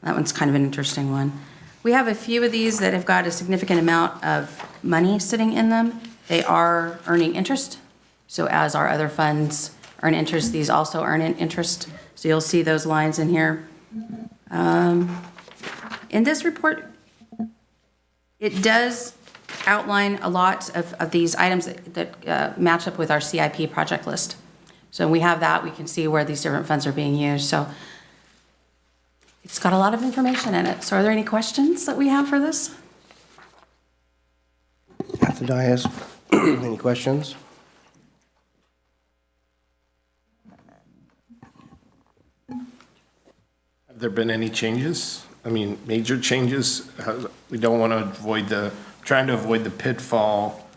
one's kind of an interesting one. We have a few of these that have got a significant amount of money sitting in them. They are earning interest. So as our other funds earn interest, these also earn an interest. So you'll see those lines in here. In this report, it does outline a lot of these items that match up with our CIP project list. So we have that, we can see where these different funds are being used. So it's got a lot of information in it. So are there any questions that we have for this? At the dais, any questions? Have there been any changes? I mean, major changes? We don't want to trying to avoid the pitfall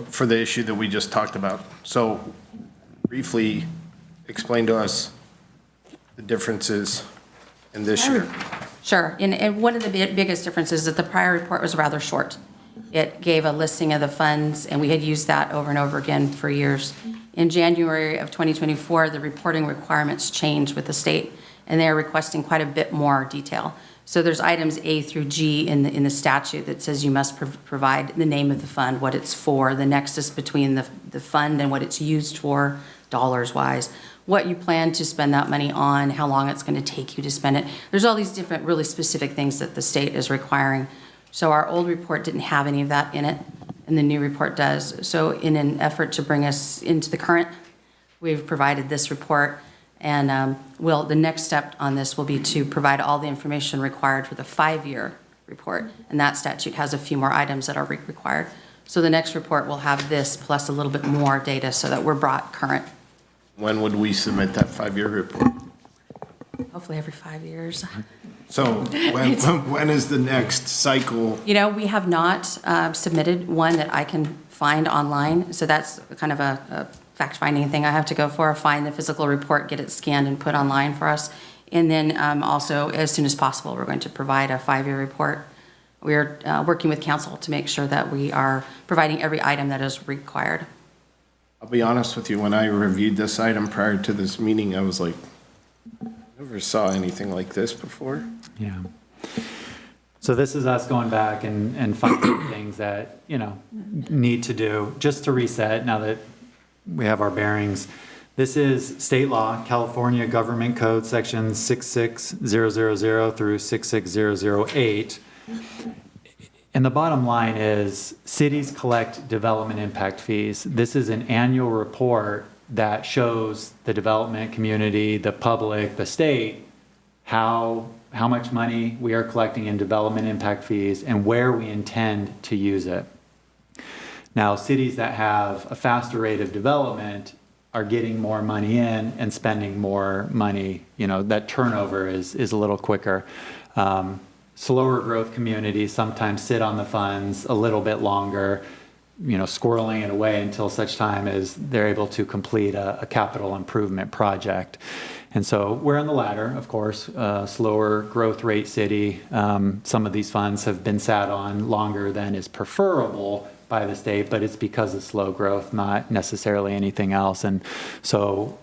for the issue that we just talked about. So briefly explain to us the differences in this year. Sure. And one of the biggest differences is that the prior report was rather short. It gave a listing of the funds, and we had used that over and over again for years. In January of 2024, the reporting requirements changed with the state, and they are requesting quite a bit more detail. So there's items A through G in the statute that says you must provide the name of the fund, what it's for, the nexus between the fund and what it's used for, dollars-wise, what you plan to spend that money on, how long it's going to take you to spend it. There's all these different really specific things that the state is requiring. So our old report didn't have any of that in it, and the new report does. So in an effort to bring us into the current, we've provided this report. And the next step on this will be to provide all the information required for the 5-year report. And that statute has a few more items that are required. So the next report will have this plus a little bit more data so that we're brought current. When would we submit that 5-year report? Hopefully every 5 years. So when is the next cycle? You know, we have not submitted one that I can find online. So that's kind of a fact-finding thing I have to go for, find the physical report, get it scanned and put online for us. And then also, as soon as possible, we're going to provide a 5-year report. We're working with council to make sure that we are providing every item that is required. I'll be honest with you, when I reviewed this item prior to this meeting, I was like, never saw anything like this before. Yeah. So this is us going back and finding things that, need to do, just to reset now that we have our bearings. This is state law, California Government Code, sections 66000 through 66008. And the bottom line is cities collect development impact fees. This is an annual report that shows the development community, the public, the state, how much money we are collecting in development impact fees and where we intend to use it. Now, cities that have a faster rate of development are getting more money in and spending more money. That turnover is a little quicker. Slower growth communities sometimes sit on the funds a little bit longer, squirreling it away until such time as they're able to complete a capital improvement project. And so we're in the latter, of course, slower growth rate city. Some of these funds have been sat on longer than is preferable by the state, but it's because of slow growth, not necessarily anything else. And so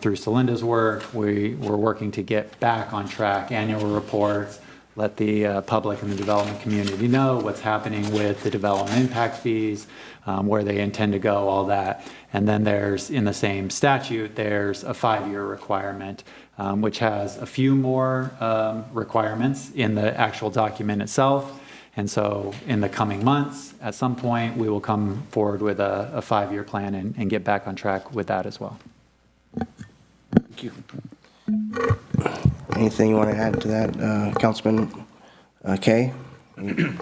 through Celinda's work, we're working to get back on track, annual reports, let the public and the development community know what's happening with the development impact fees, where they intend to go, all that. And then there's, in the same statute, there's a 5-year requirement, which has a few more requirements in the actual document itself. And so in the coming months, at some point, we will come forward with a 5-year plan and get back on track with that as well. Thank you. Anything you want to add to that, Councilman Kay? And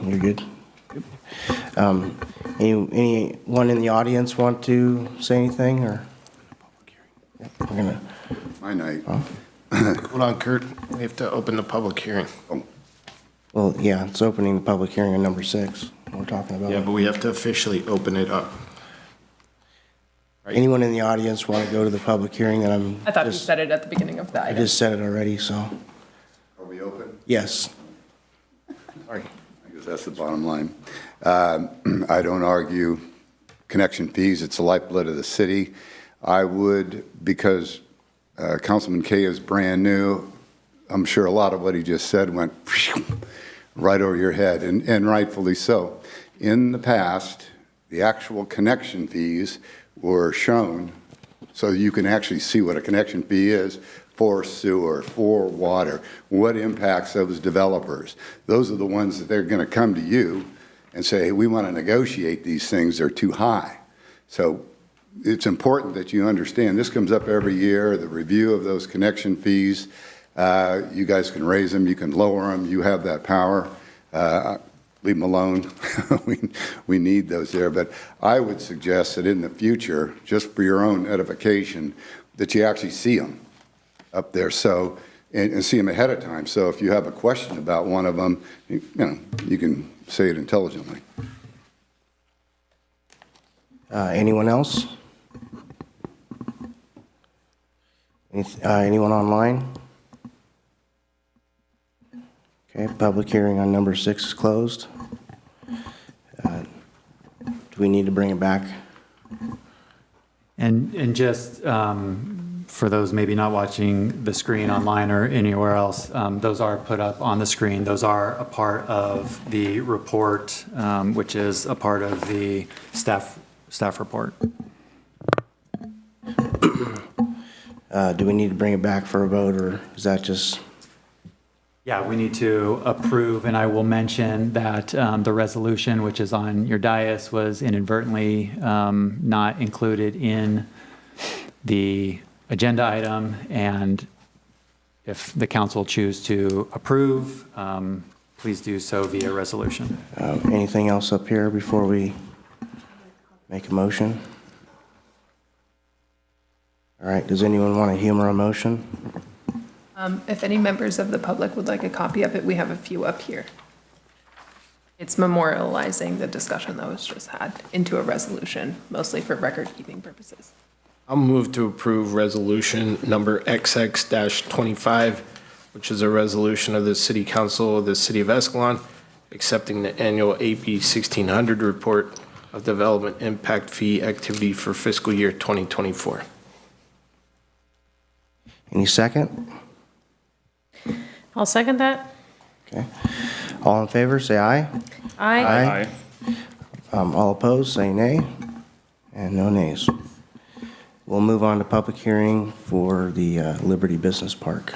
you're good? Anyone in the audience want to say anything, or? We're gonna. My night. Hold on, Kurt. We have to open the public hearing. Well, yeah, it's opening the public hearing on number 6. We're talking about. Yeah, but we have to officially open it up. Anyone in the audience want to go to the public hearing that I'm? I thought you said it at the beginning of the I item. just said it already, so, Are we open? yes. Sorry. I guess that's the bottom line. I don't argue connection fees. It's the lifeblood of the city. I would, because Councilman Kay is brand new, I'm sure a lot of what he just said went right over your head, and rightfully so. In the past, the actual connection fees were shown so you can actually see what a connection fee is for sewer, for water, what impacts those developers. Those are the ones that they're going to come to you and say, hey, we want to negotiate these things, they're too high. So it's important that you understand, this comes up every year, the review of those connection fees. You guys can raise them, you can lower them, you have that power. Leave them alone. we need those there. But I would suggest that in the future, just for your own edification, that you actually see them up there, so and see them ahead of time. So if you have a question about one of them, you can say it intelligently. Anyone else? Anyone online? Okay, public hearing on number 6 is closed. Do we need to bring it back? And just for those maybe not watching the screen online or anywhere else, those are put up on the screen. Those are a part of the report, which is a part of the staff report. Do we need to bring it back for a vote, or is that just? Yeah, we need to approve, and I will mention that the resolution, which is on your dais, was inadvertently not included in the agenda item, and if the council choose to approve, please do so via resolution. Anything else up here before we make a motion? All right, does anyone want to humor a motion? If any members of the public would like a copy of it, we have a few up here. It's memorializing the discussion that was just had into a resolution, mostly for record-keeping purposes. I'll move to approve resolution number XX-25, which is a resolution of the City Council of the City of Escalon accepting the annual AB 1600 report of development impact fee activity for fiscal year 2024. Any second? I'll second that. Okay. All in favor, say aye. Aye. All opposed, say nay. And no nays. We'll move on to public hearing for the Liberty Business Park.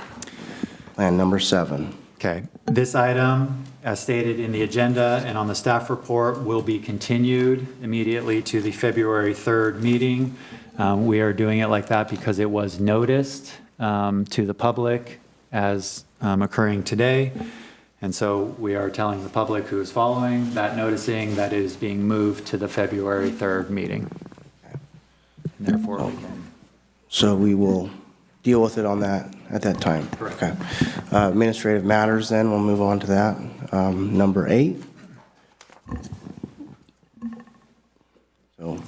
Plan number 7. Okay, this item, as stated in the agenda and on the staff report, will be continued immediately to the February 3rd meeting. We are doing it like that because it was noticed to the public as occurring today. And so we are telling the public who is following that noticing that it is being moved to the February 3rd meeting. And therefore, we can. So we will deal with it on that, at that time? Correct. Okay. Administrative matters then, we'll move on to that. Number 8. So.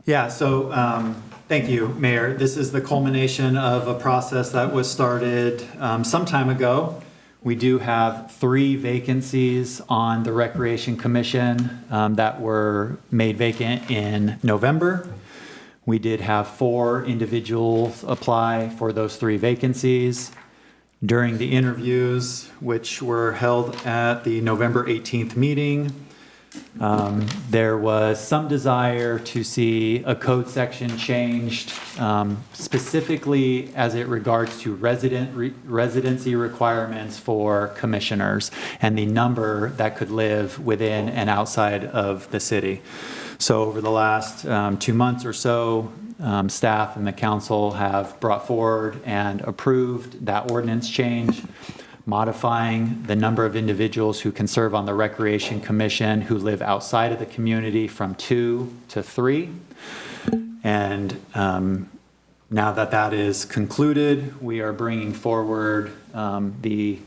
Yeah, so thank you, Mayor. This is the culmination of a process that was started some time ago We do have 3 vacancies on the Recreation Commission that were made vacant in November. We did have 4 individuals apply for those 3 vacancies. During the interviews, which were held at the November 18th meeting, there was some desire to see a code section changed, specifically as it regards to residency requirements for commissioners and the number that could live within and outside of the city. So over the last 2 months or so, staff and the council have brought forward and approved that ordinance change, modifying the number of individuals who can serve on the Recreation Commission who live outside of the community from 2 to 3. And now that that is concluded, we are bringing forward the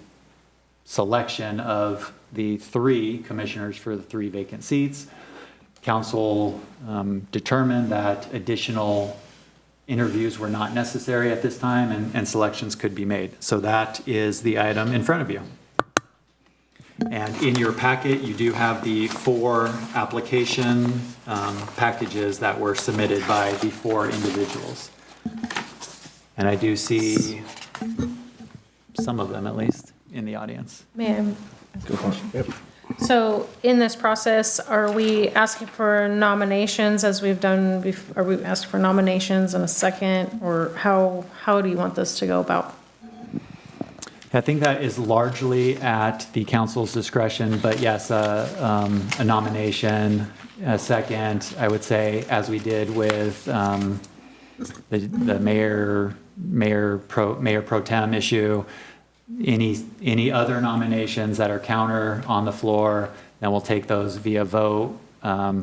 selection of the 3 commissioners for the 3 vacant seats. Council determined that additional interviews were not necessary at this time and selections could be made. So that is the item in front of you. And in your packet, you do have the 4 application packages that were submitted by the 4 individuals. And I do see some of them, at least, in the audience. May I ask a question? So in this process, are we asking for nominations as we've done before? Are we asking for nominations in a second, or how do you want this to go about? I think that is largely at the council's discretion, but yes, a nomination, a second, I would say, as we did with the mayor pro tem issue. Any other nominations that are counter on the floor, then we'll take those via vote,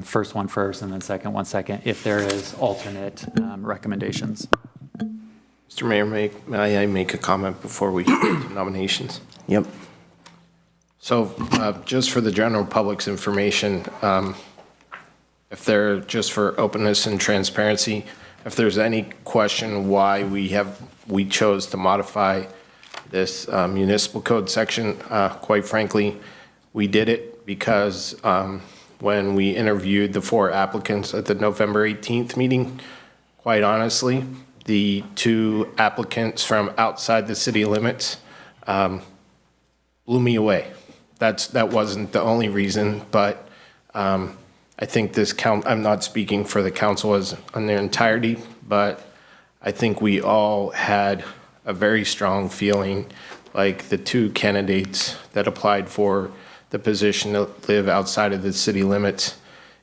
first one first and then second one second, if there is alternate recommendations. Mr. Mayor, may I make a comment before we get to nominations? Yep. So just for the general public's information, if there, just for openness and transparency, if there's any question why we chose to modify this municipal code section, quite frankly, we did it because when we interviewed the 4 applicants at the November 18th meeting, quite honestly, the 2 applicants from outside the city limits blew me away. That wasn't the only reason, but I think I'm not speaking for the council as in their entirety, but I think we all had a very strong feeling like the 2 candidates that applied for the position to live outside of the city limits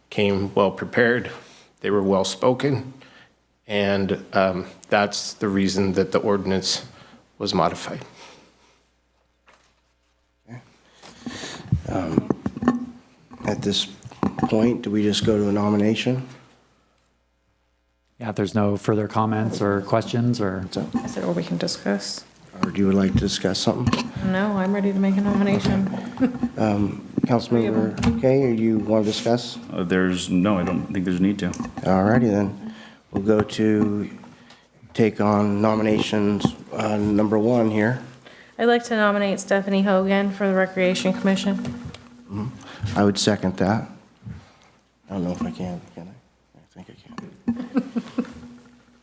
came well prepared. They were well spoken, and that's the reason that the ordinance was modified. At this point, do we just go to a nomination? Yeah, if there's no further comments or questions or. I said, or we can discuss. Or do you would like to discuss something? No, I'm ready to make a nomination. Councilmember Kay, or you want to discuss? No, I don't think there's a need to. All righty then. We'll go to take on nominations, number 1 here. I'd like to nominate Stephanie Hogan for the Recreation Commission. I would second that. I don't know if I can I? I think I can.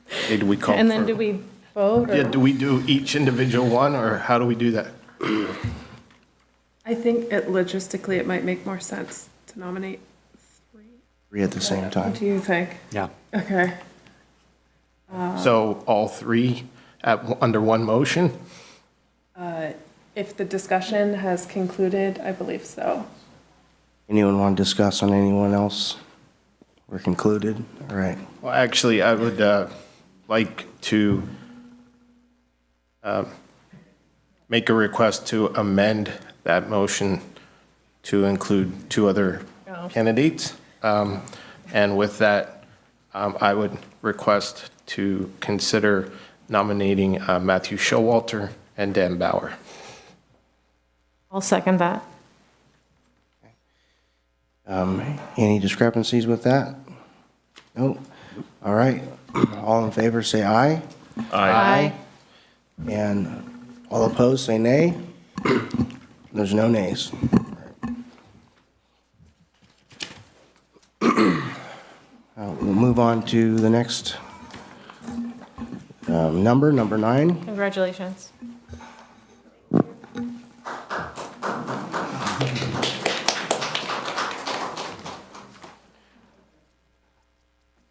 Hey, do we call And then for- do we vote? or- Yeah, do we do each individual one, or how do we do that? I think logistically, it might make more sense to nominate 3. 3 at the same time. What do you think? Yeah. Okay. So all 3 under one motion? If the discussion has concluded, I believe so. Anyone want to discuss on anyone else? We're concluded? All right. Well, actually, I would like to make a request to amend that motion to include 2 other candidates. And with that, I would request to consider nominating Matthew Showalter and Dan Bauer. I'll second that. Any discrepancies with that? No? All right. All in favor, say aye. Aye. And all opposed, say nay. There's no nays. We'll move on to the next number 9. Congratulations.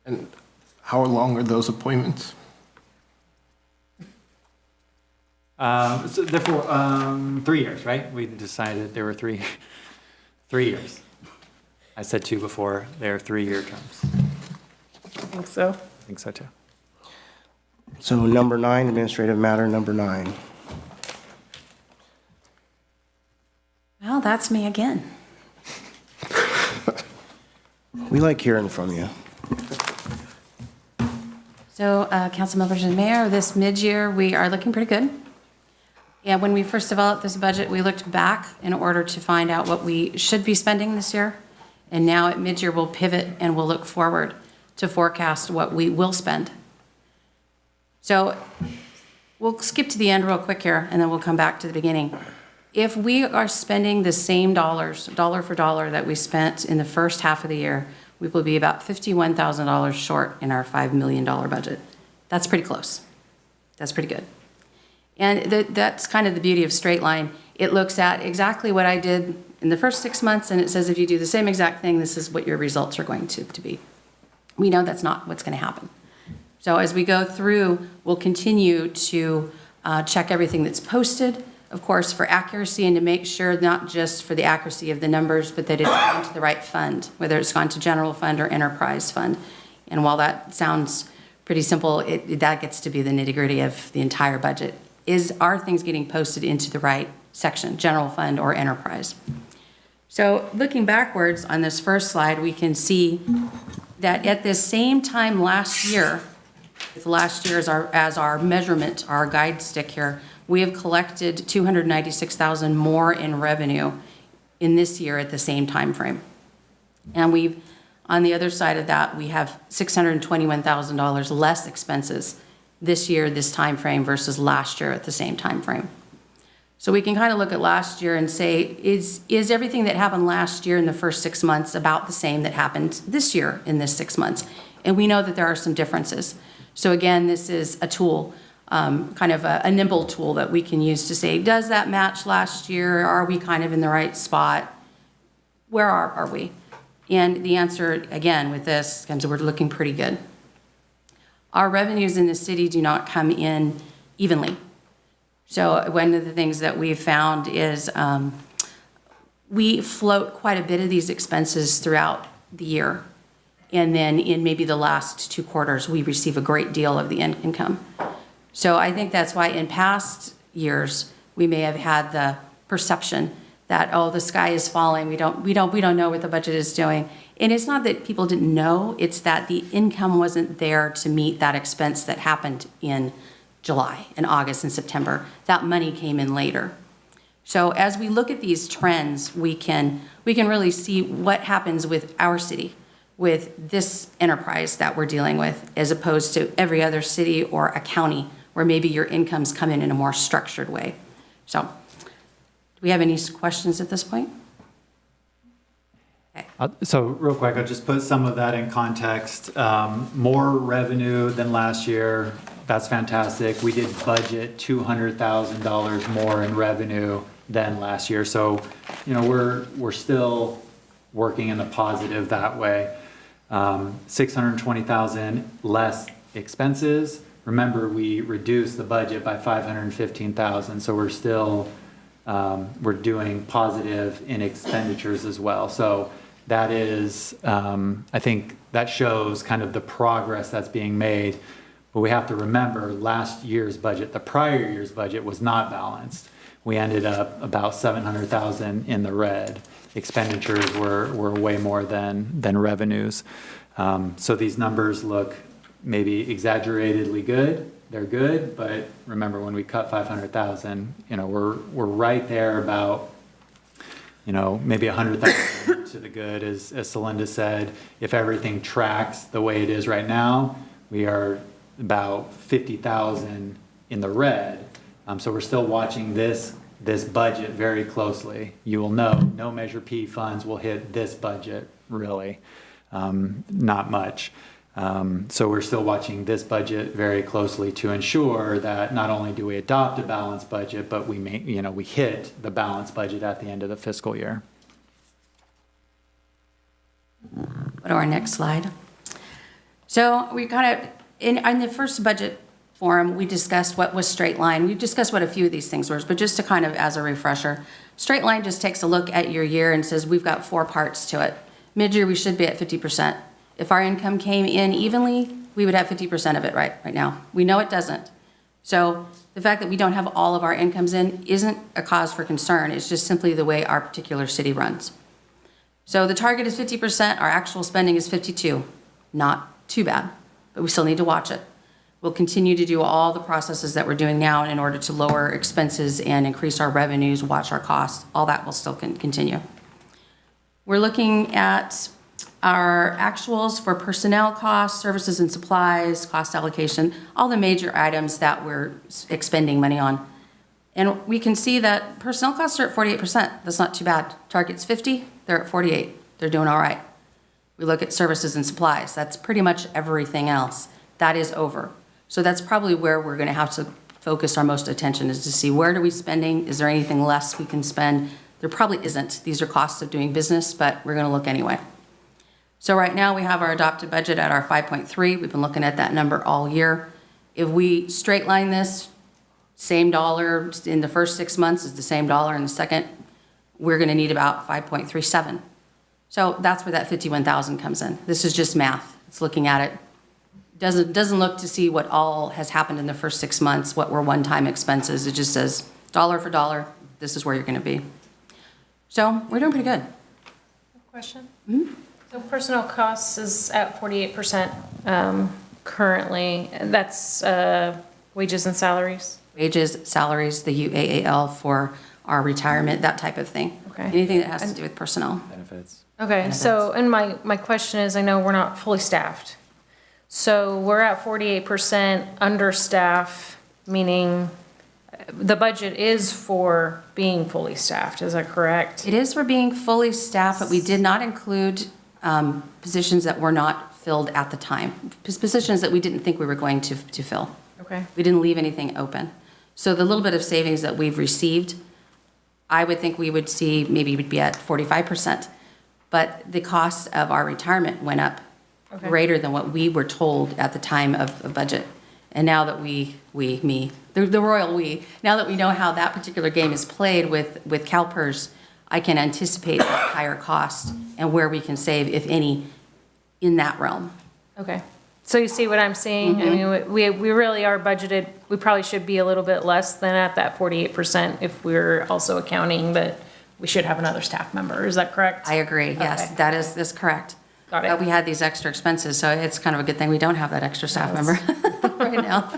And how long are those appointments? So therefore, 3 years, right? We decided there were 3 years. I said 2 before. They're 3-year terms. I think so. I think so too. So number 9, administrative matter number 9. Well, that's me again. We like hearing from you. So, council members and mayor, this mid-year, we are looking pretty good. Yeah, when we first developed this budget, we looked back in order to find out what we should be spending this year. And now at mid-year, we'll pivot and we'll look forward to forecast what we will spend. So we'll skip to the end real quick here, and then we'll come back to the beginning. If we are spending the same dollars, dollar for dollar, that we spent in the first half of the year, we will be about $51,000 short in our $5 million budget. That's pretty close. That's pretty good. And that's kind of the beauty of straight line. It looks at exactly what I did in the first 6 months, and it says if you do the same exact thing, this is what your results are going to be. We know that's not what's going to happen. So as we go through, we'll continue to check everything that's posted, of course, for accuracy and to make sure not just for the accuracy of the numbers, but that it's gone to the right fund, whether it's gone to general fund or enterprise fund. And while that sounds pretty simple, that gets to be the nitty-gritty of the entire budget. Are things getting posted into the right section, general fund or enterprise? So looking backwards on this first slide, we can see that at this same time last year, if last year as our measurement, our guide stick here, we have collected $296,000 more in revenue in this year at the same time frame. And on the other side of that, we have $621,000 less expenses this year, this time frame versus last year at the same time frame. So we can kind of look at last year and say, is everything that happened last year in the first 6 months about the same that happened this year in this 6 months? And we know that there are some differences. So again, this is a tool, kind of a nimble tool that we can use to say, does that match last year? Are we kind of in the right spot? Where are we? And the answer, again, with this, comes we're looking pretty good. Our revenues in the city do not come in evenly. So one of the things that we've found is we float quite a bit of these expenses throughout the year. And then in maybe the last 2 quarters, we receive a great deal of the income. So I think that's why in past years, we may have had the perception that, oh, the sky is falling. We don't know what the budget is doing. And it's not that people didn't know, it's that the income wasn't there to meet that expense that happened in July and August and September. That money came in later. So as we look at these trends, we can really see what happens with our city, with this enterprise that we're dealing with, as opposed to every other city or a county where maybe your incomes come in a more structured way. So do we have any questions at this point? Okay. So real quick, I'll just put some of that in context. More revenue than last year. That's fantastic. We did budget $200,000 more in revenue than last year. So, we're still working in the positive that way. 620,000 less expenses. Remember, we reduced the budget by 515,000. So we're still, we're doing positive in expenditures as well. So that is, I think that shows kind of the progress that's being made. But we have to remember last year's budget, the prior year's budget was not balanced. We ended up about 700,000 in the red. Expenditures were way more than revenues. So these numbers look maybe exaggeratedly good. They're good, but remember when we cut 500,000, we're right there about, maybe 100,000 to the good, as Celinda said. If everything tracks the way it is right now, we are about 50,000 in the red. So we're still watching this this budget very closely. You will know no Measure P funds will hit this budget, really, not much. So we're still watching this budget very closely to ensure that not only do we adopt a balanced budget, but we we hit the balanced budget at the end of the fiscal year. Go to our next slide. So we kind of, in the first budget forum, we discussed what was straight line. We discussed what a few of these things were, but just to kind of as a refresher, straight line just takes a look at your year and says we've got 4 parts to it. Mid-year, we should be at 50%. If our income came in evenly, we would have 50% of it right now. We know it doesn't. So the fact that we don't have all of our incomes in isn't a cause for concern. It's just simply the way our particular city runs. So the target is 50%, our actual spending is 52. Not too bad, but we still need to watch it. We'll continue to do all the processes that we're doing now in order to lower expenses and increase our revenues, watch our costs. All that will still continue. We're looking at our actuals for personnel costs, services and supplies, cost allocation, all the major items that we're expending money on. And we can see that personnel costs are at 48%. That's not too bad. Target's 50, they're at 48. They're doing all right. We look at services and supplies. That's pretty much everything else. That is over. So that's probably where we're going to have to focus our most attention, is to see where are we spending? Is there anything less we can spend? There probably isn't. These are costs of doing business, but we're going to look anyway. So right now we have our adopted budget at our 5.3. We've been looking at that number all year. If we straight line this, same dollar in the first 6 months is the same dollar in the second, we're going to need about 5.37. So that's where that 51,000 comes in. This is just math. It's looking at it. Doesn't look to see what all has happened in the first 6 months, what were one-time expenses. It just says dollar for dollar, this is where you're going to be. So we're doing pretty good. Question? So personnel costs is at 48% currently. That's wages and salaries? Wages, salaries, the UAAL for our retirement, that type of thing. Okay. Anything that has to do with personnel. Benefits. Okay, so, and my question is, I know we're not fully staffed. So we're at 48% understaffed, meaning the budget is for being fully staffed, is that correct? It is for being fully staffed, but we did not include positions that were not filled at the time, positions that we didn't think we were going to fill. Okay. We didn't leave anything open. So the little bit of savings that we've received, I would think we would see, maybe we'd be at 45%. But the cost of our retirement went up greater than what we were told at the time of budget. And now that the royal we, now that we know how that particular game is played with CalPERS, I can anticipate that higher cost and where we can save, if any, in that realm. Okay. So you see what I'm seeing? I mean, we really are budgeted, we probably should be a little bit less than at that 48% if we're also accounting that we should have another staff member. Is that correct? I agree, yes, Okay. that's correct. Got it. But we had these extra expenses, so it's kind of a good thing we don't have that extra staff member right now.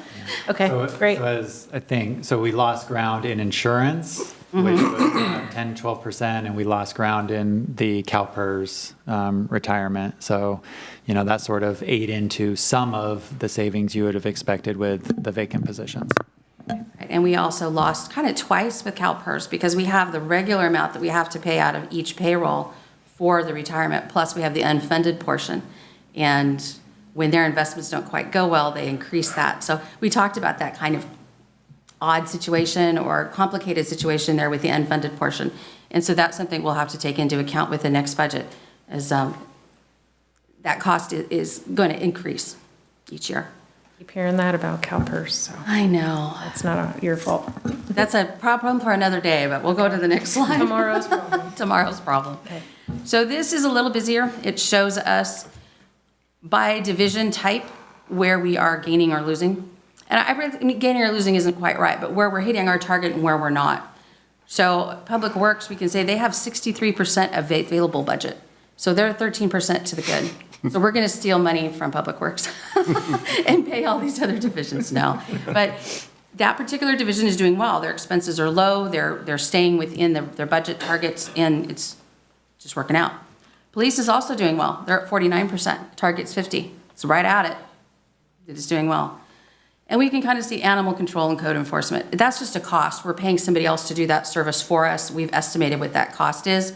Okay, great. So we lost ground in insurance, which was 10, 12%, and we lost ground in the CalPERS retirement. So, that sort of ate into some of the savings you would have expected with the vacant positions. And we also lost kind of twice with CalPERS because we have the regular amount that we have to pay out of each payroll for the retirement, plus we have the unfunded portion. And when their investments don't quite go well, they increase that. So we talked about that kind of odd situation or complicated situation there with the unfunded portion. And so that's something we'll have to take into account with the next budget, as that cost is going to increase each year. Keep hearing that about CalPERS, so I know. that's not your fault. That's a problem for another day, but we'll go to the next slide. Tomorrow's problem. Tomorrow's problem. Okay. So this is a little busier. It shows us by division type where we are gaining or losing. And I really, gaining or losing isn't quite right, but where we're hitting our target and where we're not. So Public Works, we can say they have 63% of available budget. So they're 13% to the good. So we're going to steal money from Public Works and pay all these other divisions now. But that particular division is doing well. Their expenses are low. They're staying within their budget targets, and it's just working out. Police is also doing well. They're at 49%. Target's 50. It's right at it. It is doing well. And we can kind of see animal control and code enforcement. That's just a cost. We're paying somebody else to do that service for us. We've estimated what that cost is.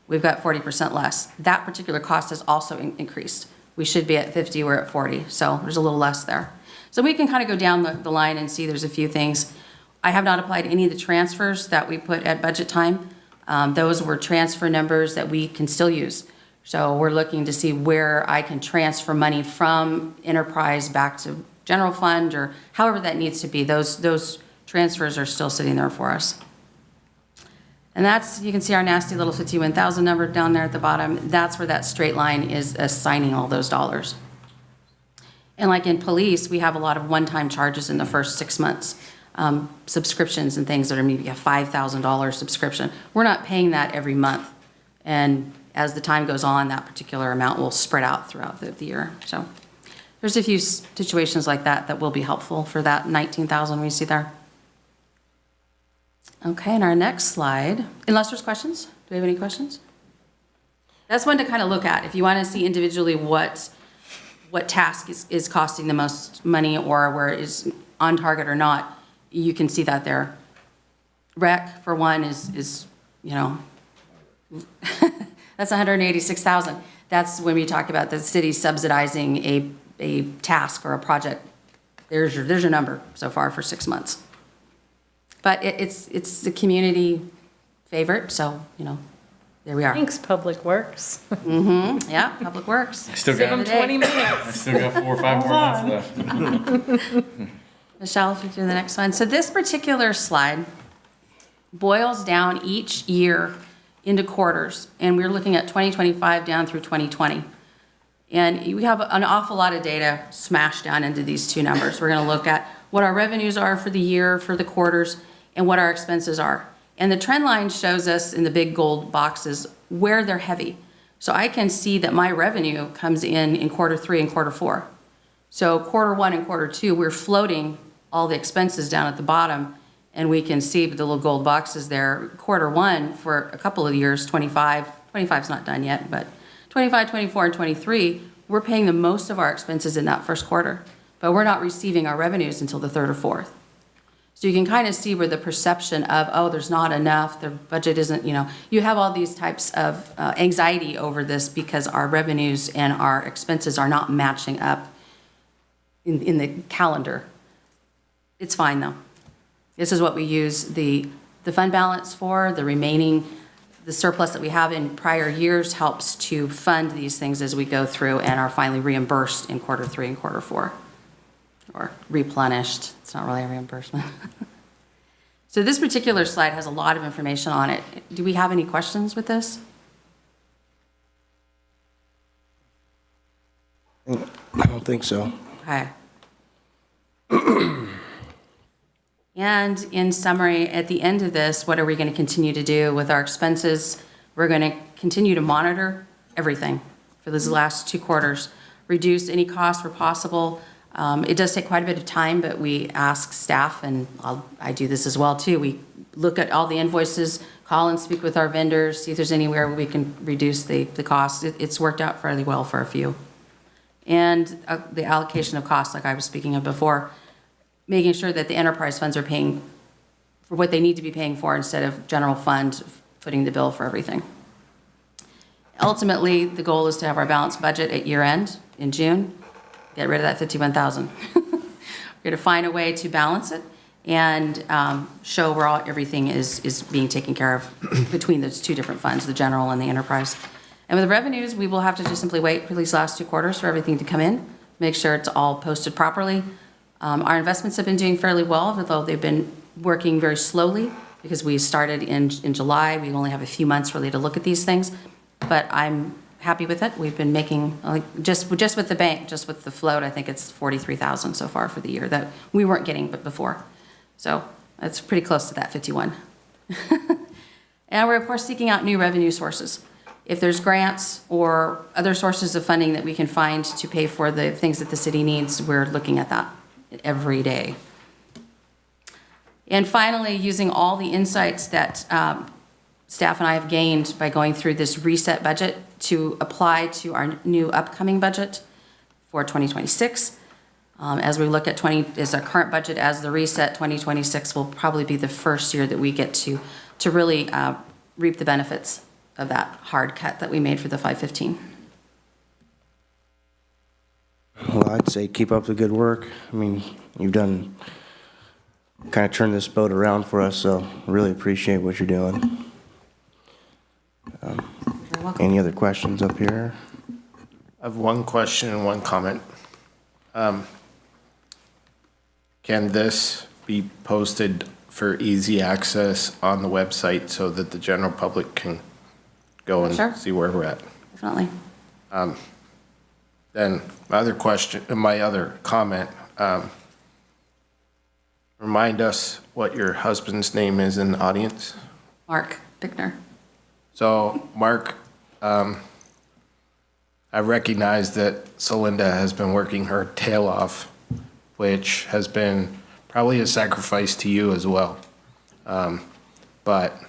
We've got 40% less. That particular cost has also increased. We should be at 50, we're at 40, so there's a little less there. So we can kind of go down the line and see there's a few things. I have not applied any of the transfers that we put at budget time. Those were transfer numbers that we can still use. So we're looking to see where I can transfer money from enterprise back to general fund, or however that needs to be. Those transfers are still sitting there for us. And that's, you can see our nasty little 51,000 number down there at the bottom. That's where that straight line is assigning all those dollars. And like in police, we have a lot of one-time charges in the first 6 months. Subscriptions and things that are maybe a $5,000 subscription. We're not paying that every month. And as the time goes on, that particular amount will spread out throughout the year. So there's a few situations like that that will be helpful for that 19,000 we see there. Okay, and our next slide, unless there's questions, do we have any questions? That's one to kind of look at. If you want to see individually what task is costing the most money, or where it is on target or not, you can see that there. Rec, for one, is you know, that's 186,000. That's when we talk about the city subsidizing a task or a project. There's your number so far for 6 months. But it's the community favorite, so, you know, there we are. Thanks, Public Works. Yeah, Public Works. I still Give got, them 20 minutes. I still got 4 or 5 more months left. Michelle, if you do the next one. So this particular slide boils down each year into quarters, and we're looking at 2025 down through 2020. And we have an awful lot of data smashed down into these two numbers. We're going to look at what our revenues are for the year, for the quarters, and what our expenses are. And the trend line shows us in the big gold boxes where they're heavy. So I can see that my revenue comes in quarter 3 and quarter 4. So quarter 1 and quarter 2, we're floating all the expenses down at the bottom, and we can see the little gold boxes there. Quarter 1 for a couple of years, 25's not done yet, but 25, 24, and 23, we're paying the most of our expenses in that first quarter, but we're not receiving our revenues until the 3rd or 4th. So you can kind of see where the perception of, oh, there's not enough, the budget isn't, you know, you have all these types of anxiety over this because our revenues and our expenses are not matching up in the calendar. It's fine though. This is what we use the fund balance for. The remaining, the surplus that we have in prior years helps to fund these things as we go through and are finally reimbursed in quarter 3 and quarter 4. Or replenished. It's not really a reimbursement. So this particular slide has a lot of information on it. Do we have any questions with this? I don't think so. Okay. And in summary, at the end of this, what are we going to continue to do with our expenses? We're going to continue to monitor everything for these last 2 quarters, reduce any costs where possible. It does take quite a bit of time, but we ask staff, and I do this as well too, we look at all the invoices, call and speak with our vendors, see if there's anywhere we can reduce the cost. It's worked out fairly well for a few. And the allocation of costs, like I was speaking of before, making sure that the enterprise funds are paying for what they need to be paying for instead of general fund footing the bill for everything. Ultimately, the goal is to have our balanced budget at year end in June. Get rid of that 51,000. We're going to find a way to balance it and show where everything is being taken care of between those 2 different funds, the general and the enterprise. And with the revenues, we will have to just simply wait for these last 2 quarters for everything to come in, make sure it's all posted properly. Our investments have been doing fairly well, although they've been working very slowly because we started in July. We only have a few months really to look at these things, but I'm happy with it. We've been making, just with the bank, just with the float, I think it's 43,000 so far for the year that we weren't getting before. So that's pretty close to that 51. And we're of course seeking out new revenue sources. If there's grants or other sources of funding that we can find to pay for the things that the city needs, we're looking at that every day. And finally, using all the insights that staff and I have gained by going through this reset budget to apply to our new upcoming budget for 2026. As we look at as our current budget, as the reset, 2026 will probably be the first year that we get to really reap the benefits of that hard cut that we made for the 515. Well, I'd say keep up the good work. I mean, you've kind of turned this boat around for us, so really appreciate what you're doing. You're welcome. Any other questions up here? I have one question and one comment. Can this be posted for easy access on the website so that the general public can go and Sure. see where we're at? Definitely. Then my other comment, remind us what your husband's name is in the audience. Mark Bickner. So, Mark, I recognize that Celinda has been working her tail off, which has been probably a sacrifice to you as well. But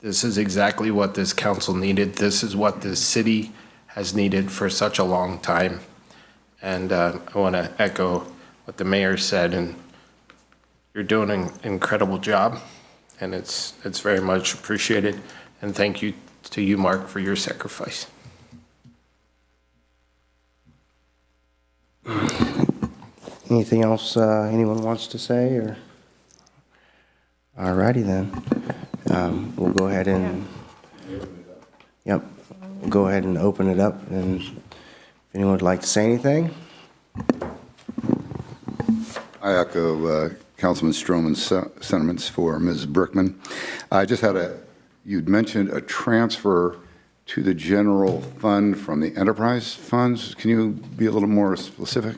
this is exactly what this council needed. This is what this city has needed for such a long time. And I want to echo what the mayor said, and you're doing an incredible job, and it's very much appreciated. And thank you to you, Mark, for your sacrifice. Anything else anyone wants to say, or? All righty then. We'll go ahead and, yep, we'll go ahead and open it up, and if anyone would like to say anything? I echo Councilman Stroman's sentiments for Ms. Brickman. I just had you'd mentioned a transfer to the general fund from the enterprise funds. Can you be a little more specific?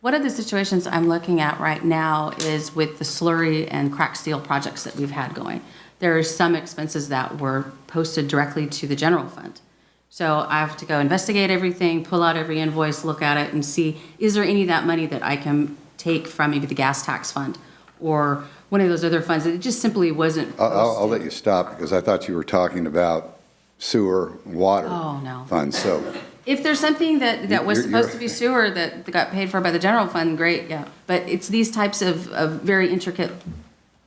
One of the situations I'm looking at right now is with the slurry and crack steel projects that we've had going. There are some expenses that were posted directly to the general fund. So I have to go investigate everything, pull out every invoice, look at it and see, is there any of that money that I can take from maybe the gas tax fund or one of those other funds that it just simply wasn't posted. I'll let you stop because I thought you were talking about sewer, water Oh, no. funds. So If there's something that was You're- supposed to be sewer that got paid for by the general fund, great, yeah. But it's these types of very intricate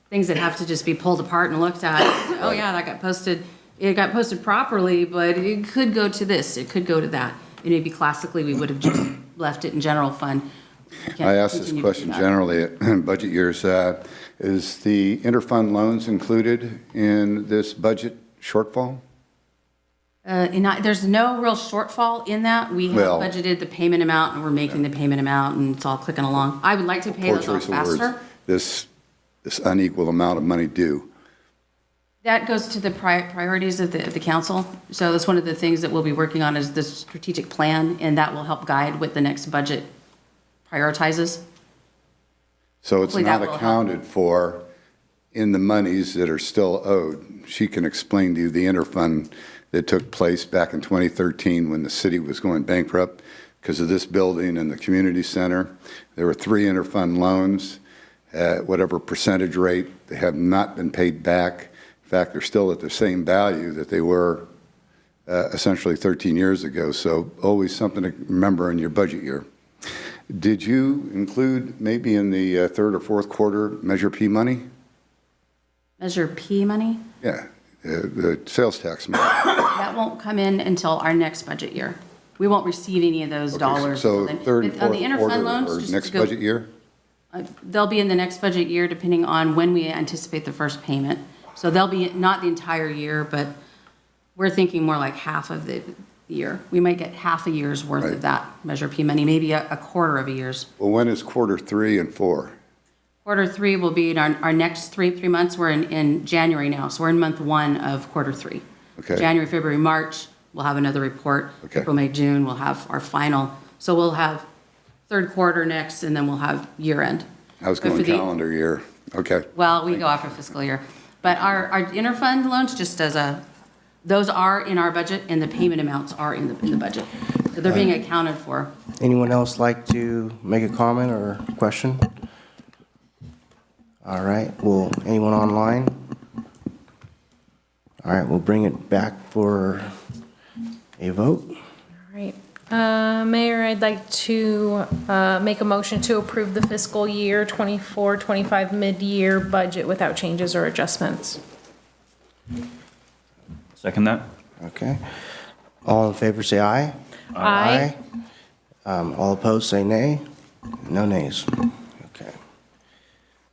things that have to just be pulled apart and looked at. Oh, yeah, that got posted, it got posted properly, but it could go to this, it could go to that. And maybe classically, we would have just left it in general fund. We can't I asked this continue to question do that. generally at budget years. Is the interfund loans included in this budget shortfall? There's no real shortfall in that. We have Well- budgeted the payment amount, and we're making the payment amount, and it's all clicking along. I would like to pay Poor those off choice of words. faster. This unequal amount of money due. That goes to the priorities of the council. So that's one of the things that we'll be working on is the strategic plan, and that will help guide what the next budget prioritizes. So it's Hopefully not that will help. accounted for in the monies that are still owed. She can explain to you the interfund that took place back in 2013 when the city was going bankrupt because of this building and the community center. There were 3 interfund loans at whatever percentage rate. They have not been paid back. In fact, they're still at the same value that they were essentially 13 years ago. So always something to remember in your budget year. Did you include maybe in the third or fourth quarter Measure P money? Measure P money, Yeah, the sales tax money. that won't come in until our next budget year. We won't receive any of those dollars. So until then. third and But on the fourth interfund quarter loans, or just next to go- budget year? They'll be in the next budget year, depending on when we anticipate the first payment. So they'll be not the entire year, but we're thinking more like half of the year. We might get half a year's worth Right. of that Measure P money, maybe a quarter of a year's. Well, when is quarter 3 and 4? Quarter 3 will be in our next three months. We're in January now, so we're in month 1 of quarter 3. Okay. January, February, March, we'll have another report. Okay. April, May, June, we'll have our final. So we'll have third quarter next, and then we'll have year end. I was But going for the- calendar year. Okay. Well, we go after fiscal year. But our interfund loans, just as those are in our budget, and the payment amounts are in the budget. So they're being accounted for. Anyone else like to make a comment or question? All right, well, anyone online? All right, we'll bring it back for a vote. All right. Mayor, I'd like to make a motion to approve the fiscal year 24-25 mid-year budget without changes or adjustments. Second that? Okay. All in favor, say aye. Aye. All opposed, say nay. No nays. Okay.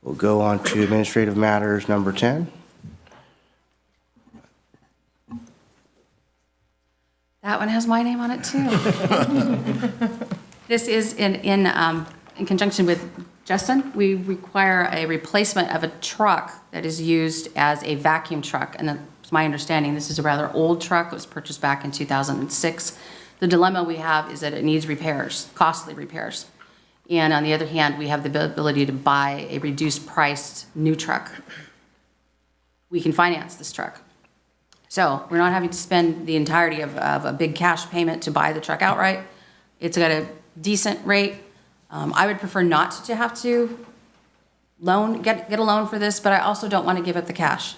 We'll go on to administrative matters number 10. That one has my name on it too. This is in conjunction with Justin. We require a replacement of a truck that is used as a vacuum truck. And it's my understanding, this is a rather old truck. It was purchased back in 2006. The dilemma we have is that it needs repairs, costly repairs. And on the other hand, we have the ability to buy a reduced priced new truck. We can finance this truck. So we're not having to spend the entirety of a big cash payment to buy the truck outright. It's got a decent rate. I would prefer not to have to get a loan for this, but I also don't want to give up the cash.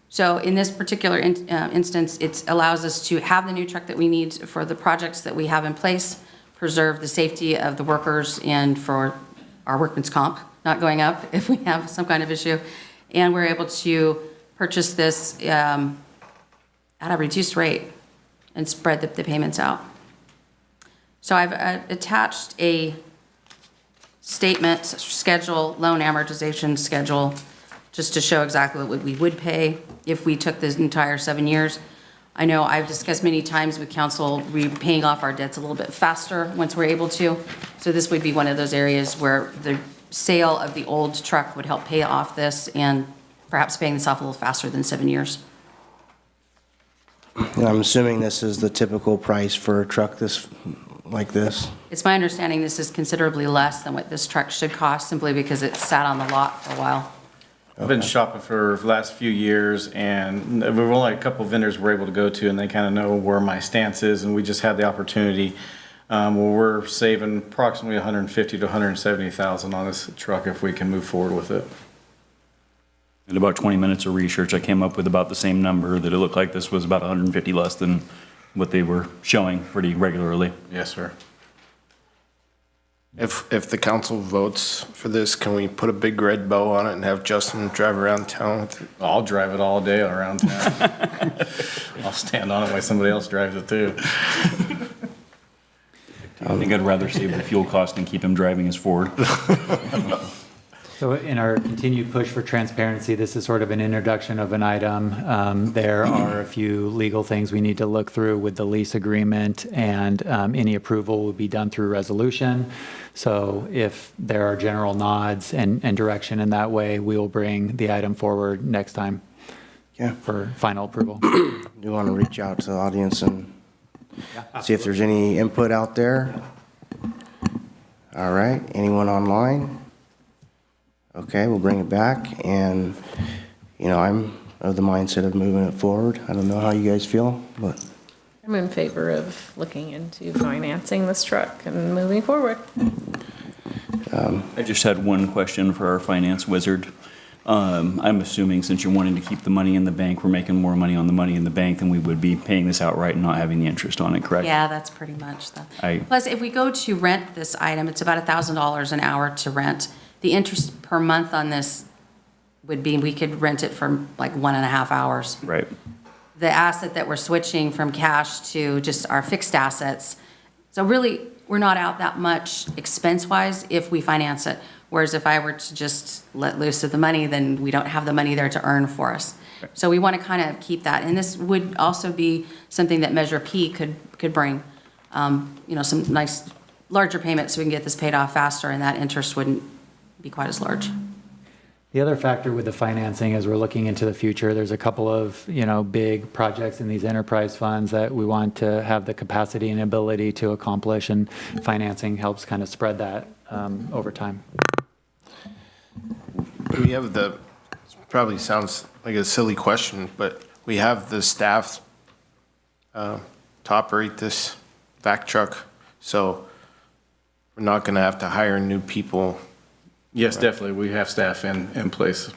So in this particular instance, it allows us to have the new truck that we need for the projects that we have in place, preserve the safety of the workers and for our workman's comp not going up if we have some kind of issue. And we're able to purchase this at a reduced rate and spread the payments out. So I've attached a statement, schedule, loan amortization schedule, just to show exactly what we would pay if we took this entire 7 years. I know I've discussed many times with council, paying off our debts a little bit faster once we're able to. So this would be one of those areas where the sale of the old truck would help pay off this and perhaps paying this off a little faster than 7 years. I'm assuming this is the typical price for a truck like this. It's my understanding this is considerably less than what this truck should cost simply because it sat on the lot for a while. I've been shopping for the last few years, and we've only a couple vendors we're able to go to, and they kind of know where my stance is, and we just had the opportunity where we're saving approximately $150,000 to $170,000 on this truck if we can move forward with it. In about 20 minutes of research, I came up with about the same number, that it looked like this was about 150 less than what they were showing pretty regularly. Yes, sir. If the council votes for this, can we put a big red bow on it and have Justin drive around town with it? I'll drive it all day around town. I'll stand on it while somebody else drives it too. I think I'd rather save the fuel cost and keep him driving his Ford. So in our continued push for transparency, this is sort of an introduction of an item. There are a few legal things we need to look through with the lease agreement, and any approval will be done through resolution. So if there are general nods and direction in that way, we will bring the item forward next time for final approval. Do you want to reach out to the audience and see if there's any input out there? All right, anyone online? Okay, we'll bring it back, and, you know, I'm of the mindset of moving it forward. I don't know how you guys feel, but. I'm in favor of looking into financing this truck and moving forward. I just had one question for our finance wizard. I'm assuming since you're wanting to keep the money in the bank, we're making more money on the money in the bank than we would be paying this outright and not having the interest on it, correct? Yeah, that's pretty much Plus, if we go to rent this item, it's about $1,000 an hour to rent. The interest per month on this would be, we could rent it for like 1.5 hours. Right. The asset that we're switching from cash to just our fixed assets. So really, we're not out that much expense-wise if we finance it. Whereas if I were to just let loose of the money, then we don't have the money there to earn for us. So we want to kind of keep that. And this would also be something that Measure P could bring, you know, some nice larger payments so we can get this paid off faster and that interest wouldn't be quite as large. The other factor with the financing is we're looking into the future. There's a couple of, you know, big projects in these enterprise funds that we want to have the capacity and ability to accomplish, and financing helps kind of spread that over time. We have it probably sounds like a silly question, but we have the staff to operate this vac truck, so we're not going to have to hire new people. Yes, definitely. We have staff in place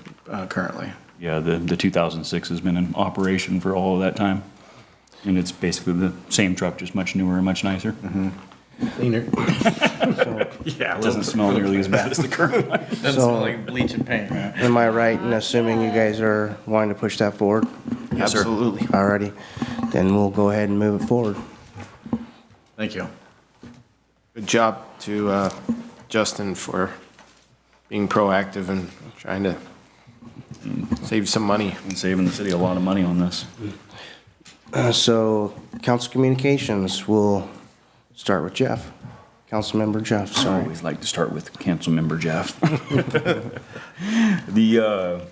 currently. Yeah, the 2006 has been in operation for all of that time. And it's basically the same truck, just much newer and much nicer. Mm-hmm. Cleaner. Yeah, it doesn't smell nearly as bad as the current one. Doesn't smell like bleach and paint, right? Am I right in assuming you guys are wanting to push that forward? Yes, sir. Absolutely. Alrighty, then we'll go ahead and move it forward. Thank you. Good job to Justin for being proactive and trying to save some money. And saving the city a lot of money on this. So, council communications, we'll start with Jeff. Councilmember Jeff, I sorry. always like to start with Councilmember Jeff. The,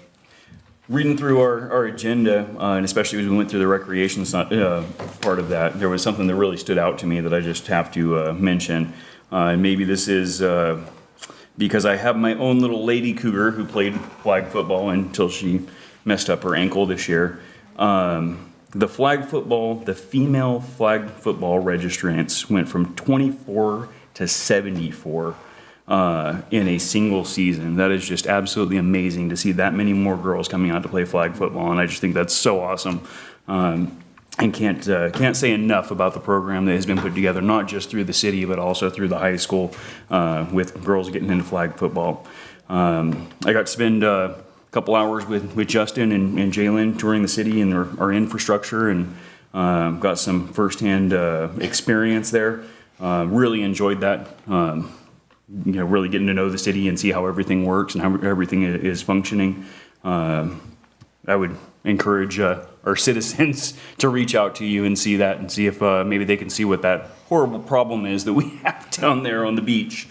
reading through our agenda, and especially as we went through the recreation part of that, there was something that really stood out to me that I just have to mention. And maybe this is because I have my own little lady cougar who played flag football until she messed up her ankle this year. The female flag football registrants went from 24 to 74 in a single season. That is just absolutely amazing to see that many more girls coming out to play flag football, and I just think that's so awesome. And can't say enough about the program that has been put together, not just through the city, but also through the high school with girls getting into flag football. I got to spend a couple hours with Justin and Jalen touring the city and our infrastructure, and got some firsthand experience there. Really enjoyed that. Really getting to know the city and see how everything works and how everything is functioning. I would encourage our citizens to reach out to you and see that and see if maybe they can see what that horrible problem is that we have down there on the beach.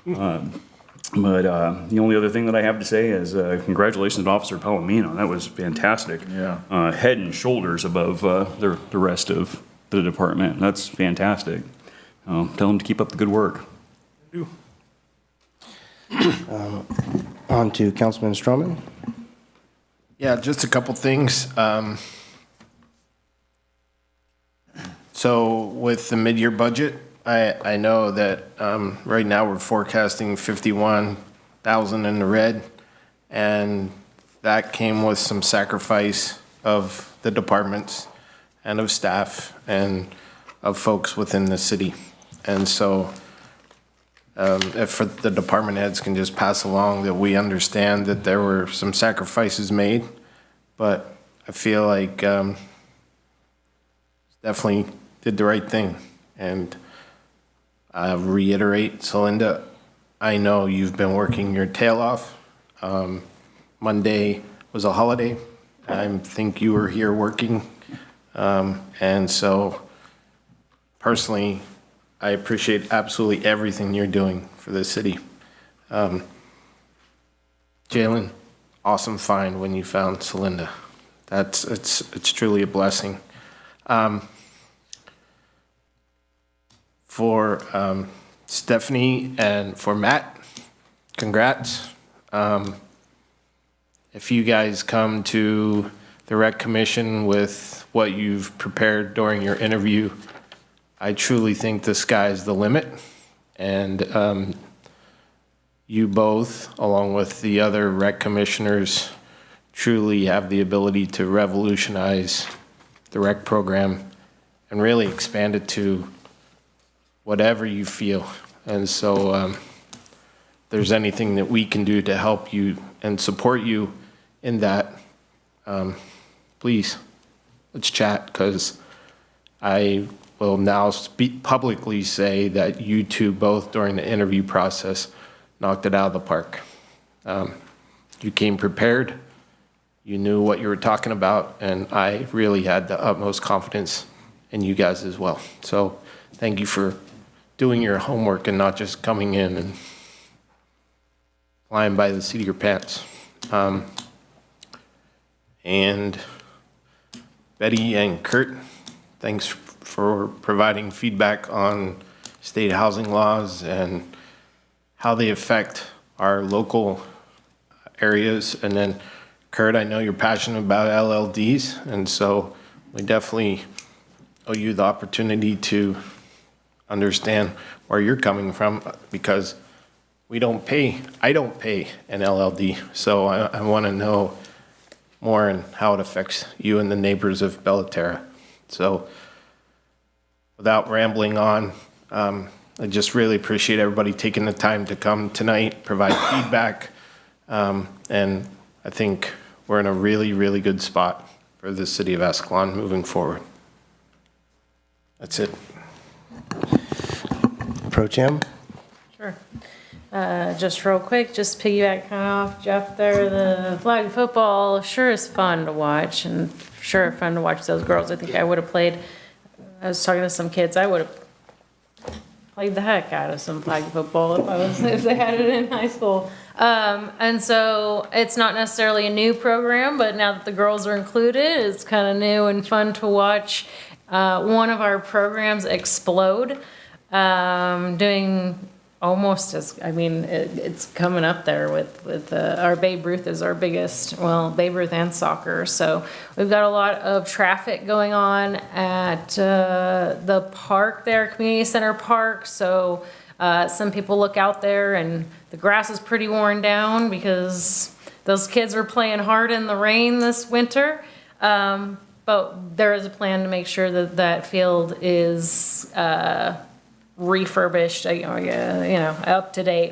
But the only other thing that I have to say is congratulations to Officer Palomino. That was fantastic. Yeah. Head and shoulders above the rest of the department. That's fantastic. Tell him to keep up the good work. On to Councilman Stroman. Yeah, just a couple things. So with the mid-year budget, I know that right now we're forecasting 51,000 in the red, and that came with some sacrifice of the departments and of staff and of folks within the city. And so if the department heads can just pass along that we understand that there were some sacrifices made, but I feel like definitely did the right thing. And I reiterate, Celinda, I know you've been working your tail off. Monday was a holiday. I think you were here working. And so personally, I appreciate absolutely everything you're doing for the city. Jalen, awesome find when you found Celinda. It's truly a blessing. For Stephanie and for Matt, congrats. If you guys come to the Rec Commission with what you've prepared during your interview, I truly think the sky's the limit. And you both, along with the other Rec Commissioners, truly have the ability to revolutionize the Rec program and really expand it to whatever you feel. And so if there's anything that we can do to help you and support you in that, please, let's chat, because I will now publicly say that you two both during the interview process knocked it out of the park. You came prepared, you knew what you were talking about, and I really had the utmost confidence in you guys as well. So thank you for doing your homework and not just coming in and flying by the seat of your pants. And Betty and Kurt, thanks for providing feedback on state housing laws and how they affect our local areas. And then Kurt, I know you're passionate about LLDs, and so we definitely owe you the opportunity to understand where you're coming from, because I don't pay an LLD, so I want to know more and how it affects you and the neighbors of Bellaterra. So without rambling on, I just really appreciate everybody taking the time to come tonight, provide feedback. And I think we're in a really, really good spot for the city of Escalon moving forward. That's it. Pro Tem? Sure. Just real quick, just piggyback kind of off Jeff there, the flag football sure is fun to watch and sure fun to watch those girls. I think I would have played, I was talking to some kids, I would have played the heck out of some flag football if they had it in high school. And so it's not necessarily a new program, but now that the girls are included, it's kind of new and fun to watch one of our programs explode, doing almost as, I mean, it's coming up there with our Babe Ruth is our biggest, well, Babe Ruth and soccer. So we've got a lot of traffic going on at the park there, Community Center Park. So some people look out there and the grass is pretty worn down because those kids were playing hard in the rain this winter. But there is a plan to make sure that that field is refurbished, up to date.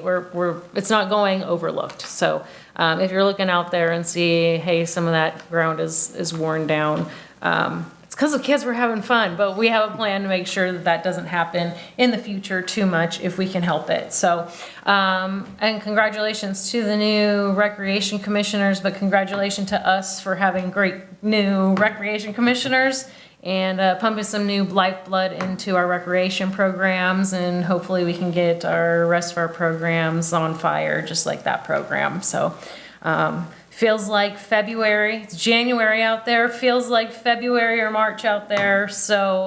It's not going overlooked. So if you're looking out there and see, hey, some of that ground is worn down, it's because the kids were having fun, but we have a plan to make sure that that doesn't happen in the future too much if we can help it. So, and congratulations to the new recreation commissioners, but congratulations to us for having great new recreation commissioners and pumping some new lifeblood into our recreation programs, and hopefully we can get our rest of our programs on fire just like that program. So feels like February, it's January out there, feels like February or March out there. So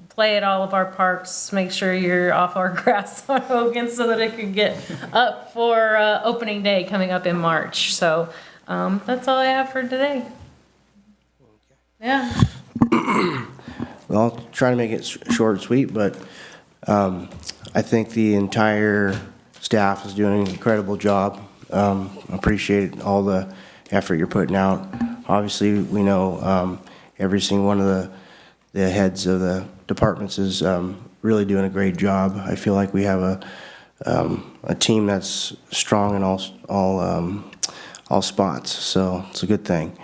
play at all of our parks, make sure you're off our grass on Hogan so that it can get up for opening day coming up in March. So that's all I have for today. Yeah. Well, I'll try to make it short and sweet, but I think the entire staff is doing an incredible job. Appreciate all the effort you're putting out. Obviously, we know every single one of the heads of the departments is really doing a great job. I feel like we have a team that's strong in all spots, so it's a good thing.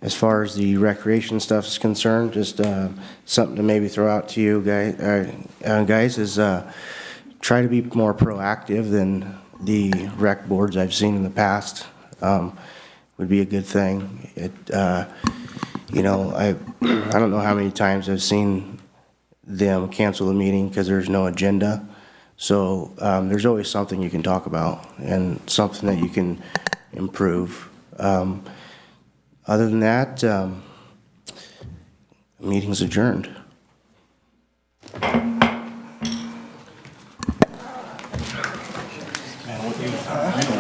As far as the recreation stuff is concerned, just something to maybe throw out to you guys is try to be more proactive than the rec boards I've seen in the past. Would be a good thing. I don't know how many times I've seen them cancel the meeting because there's no agenda. So there's always something you can talk about and something that you can improve. Other than that, meeting's adjourned. Man, what you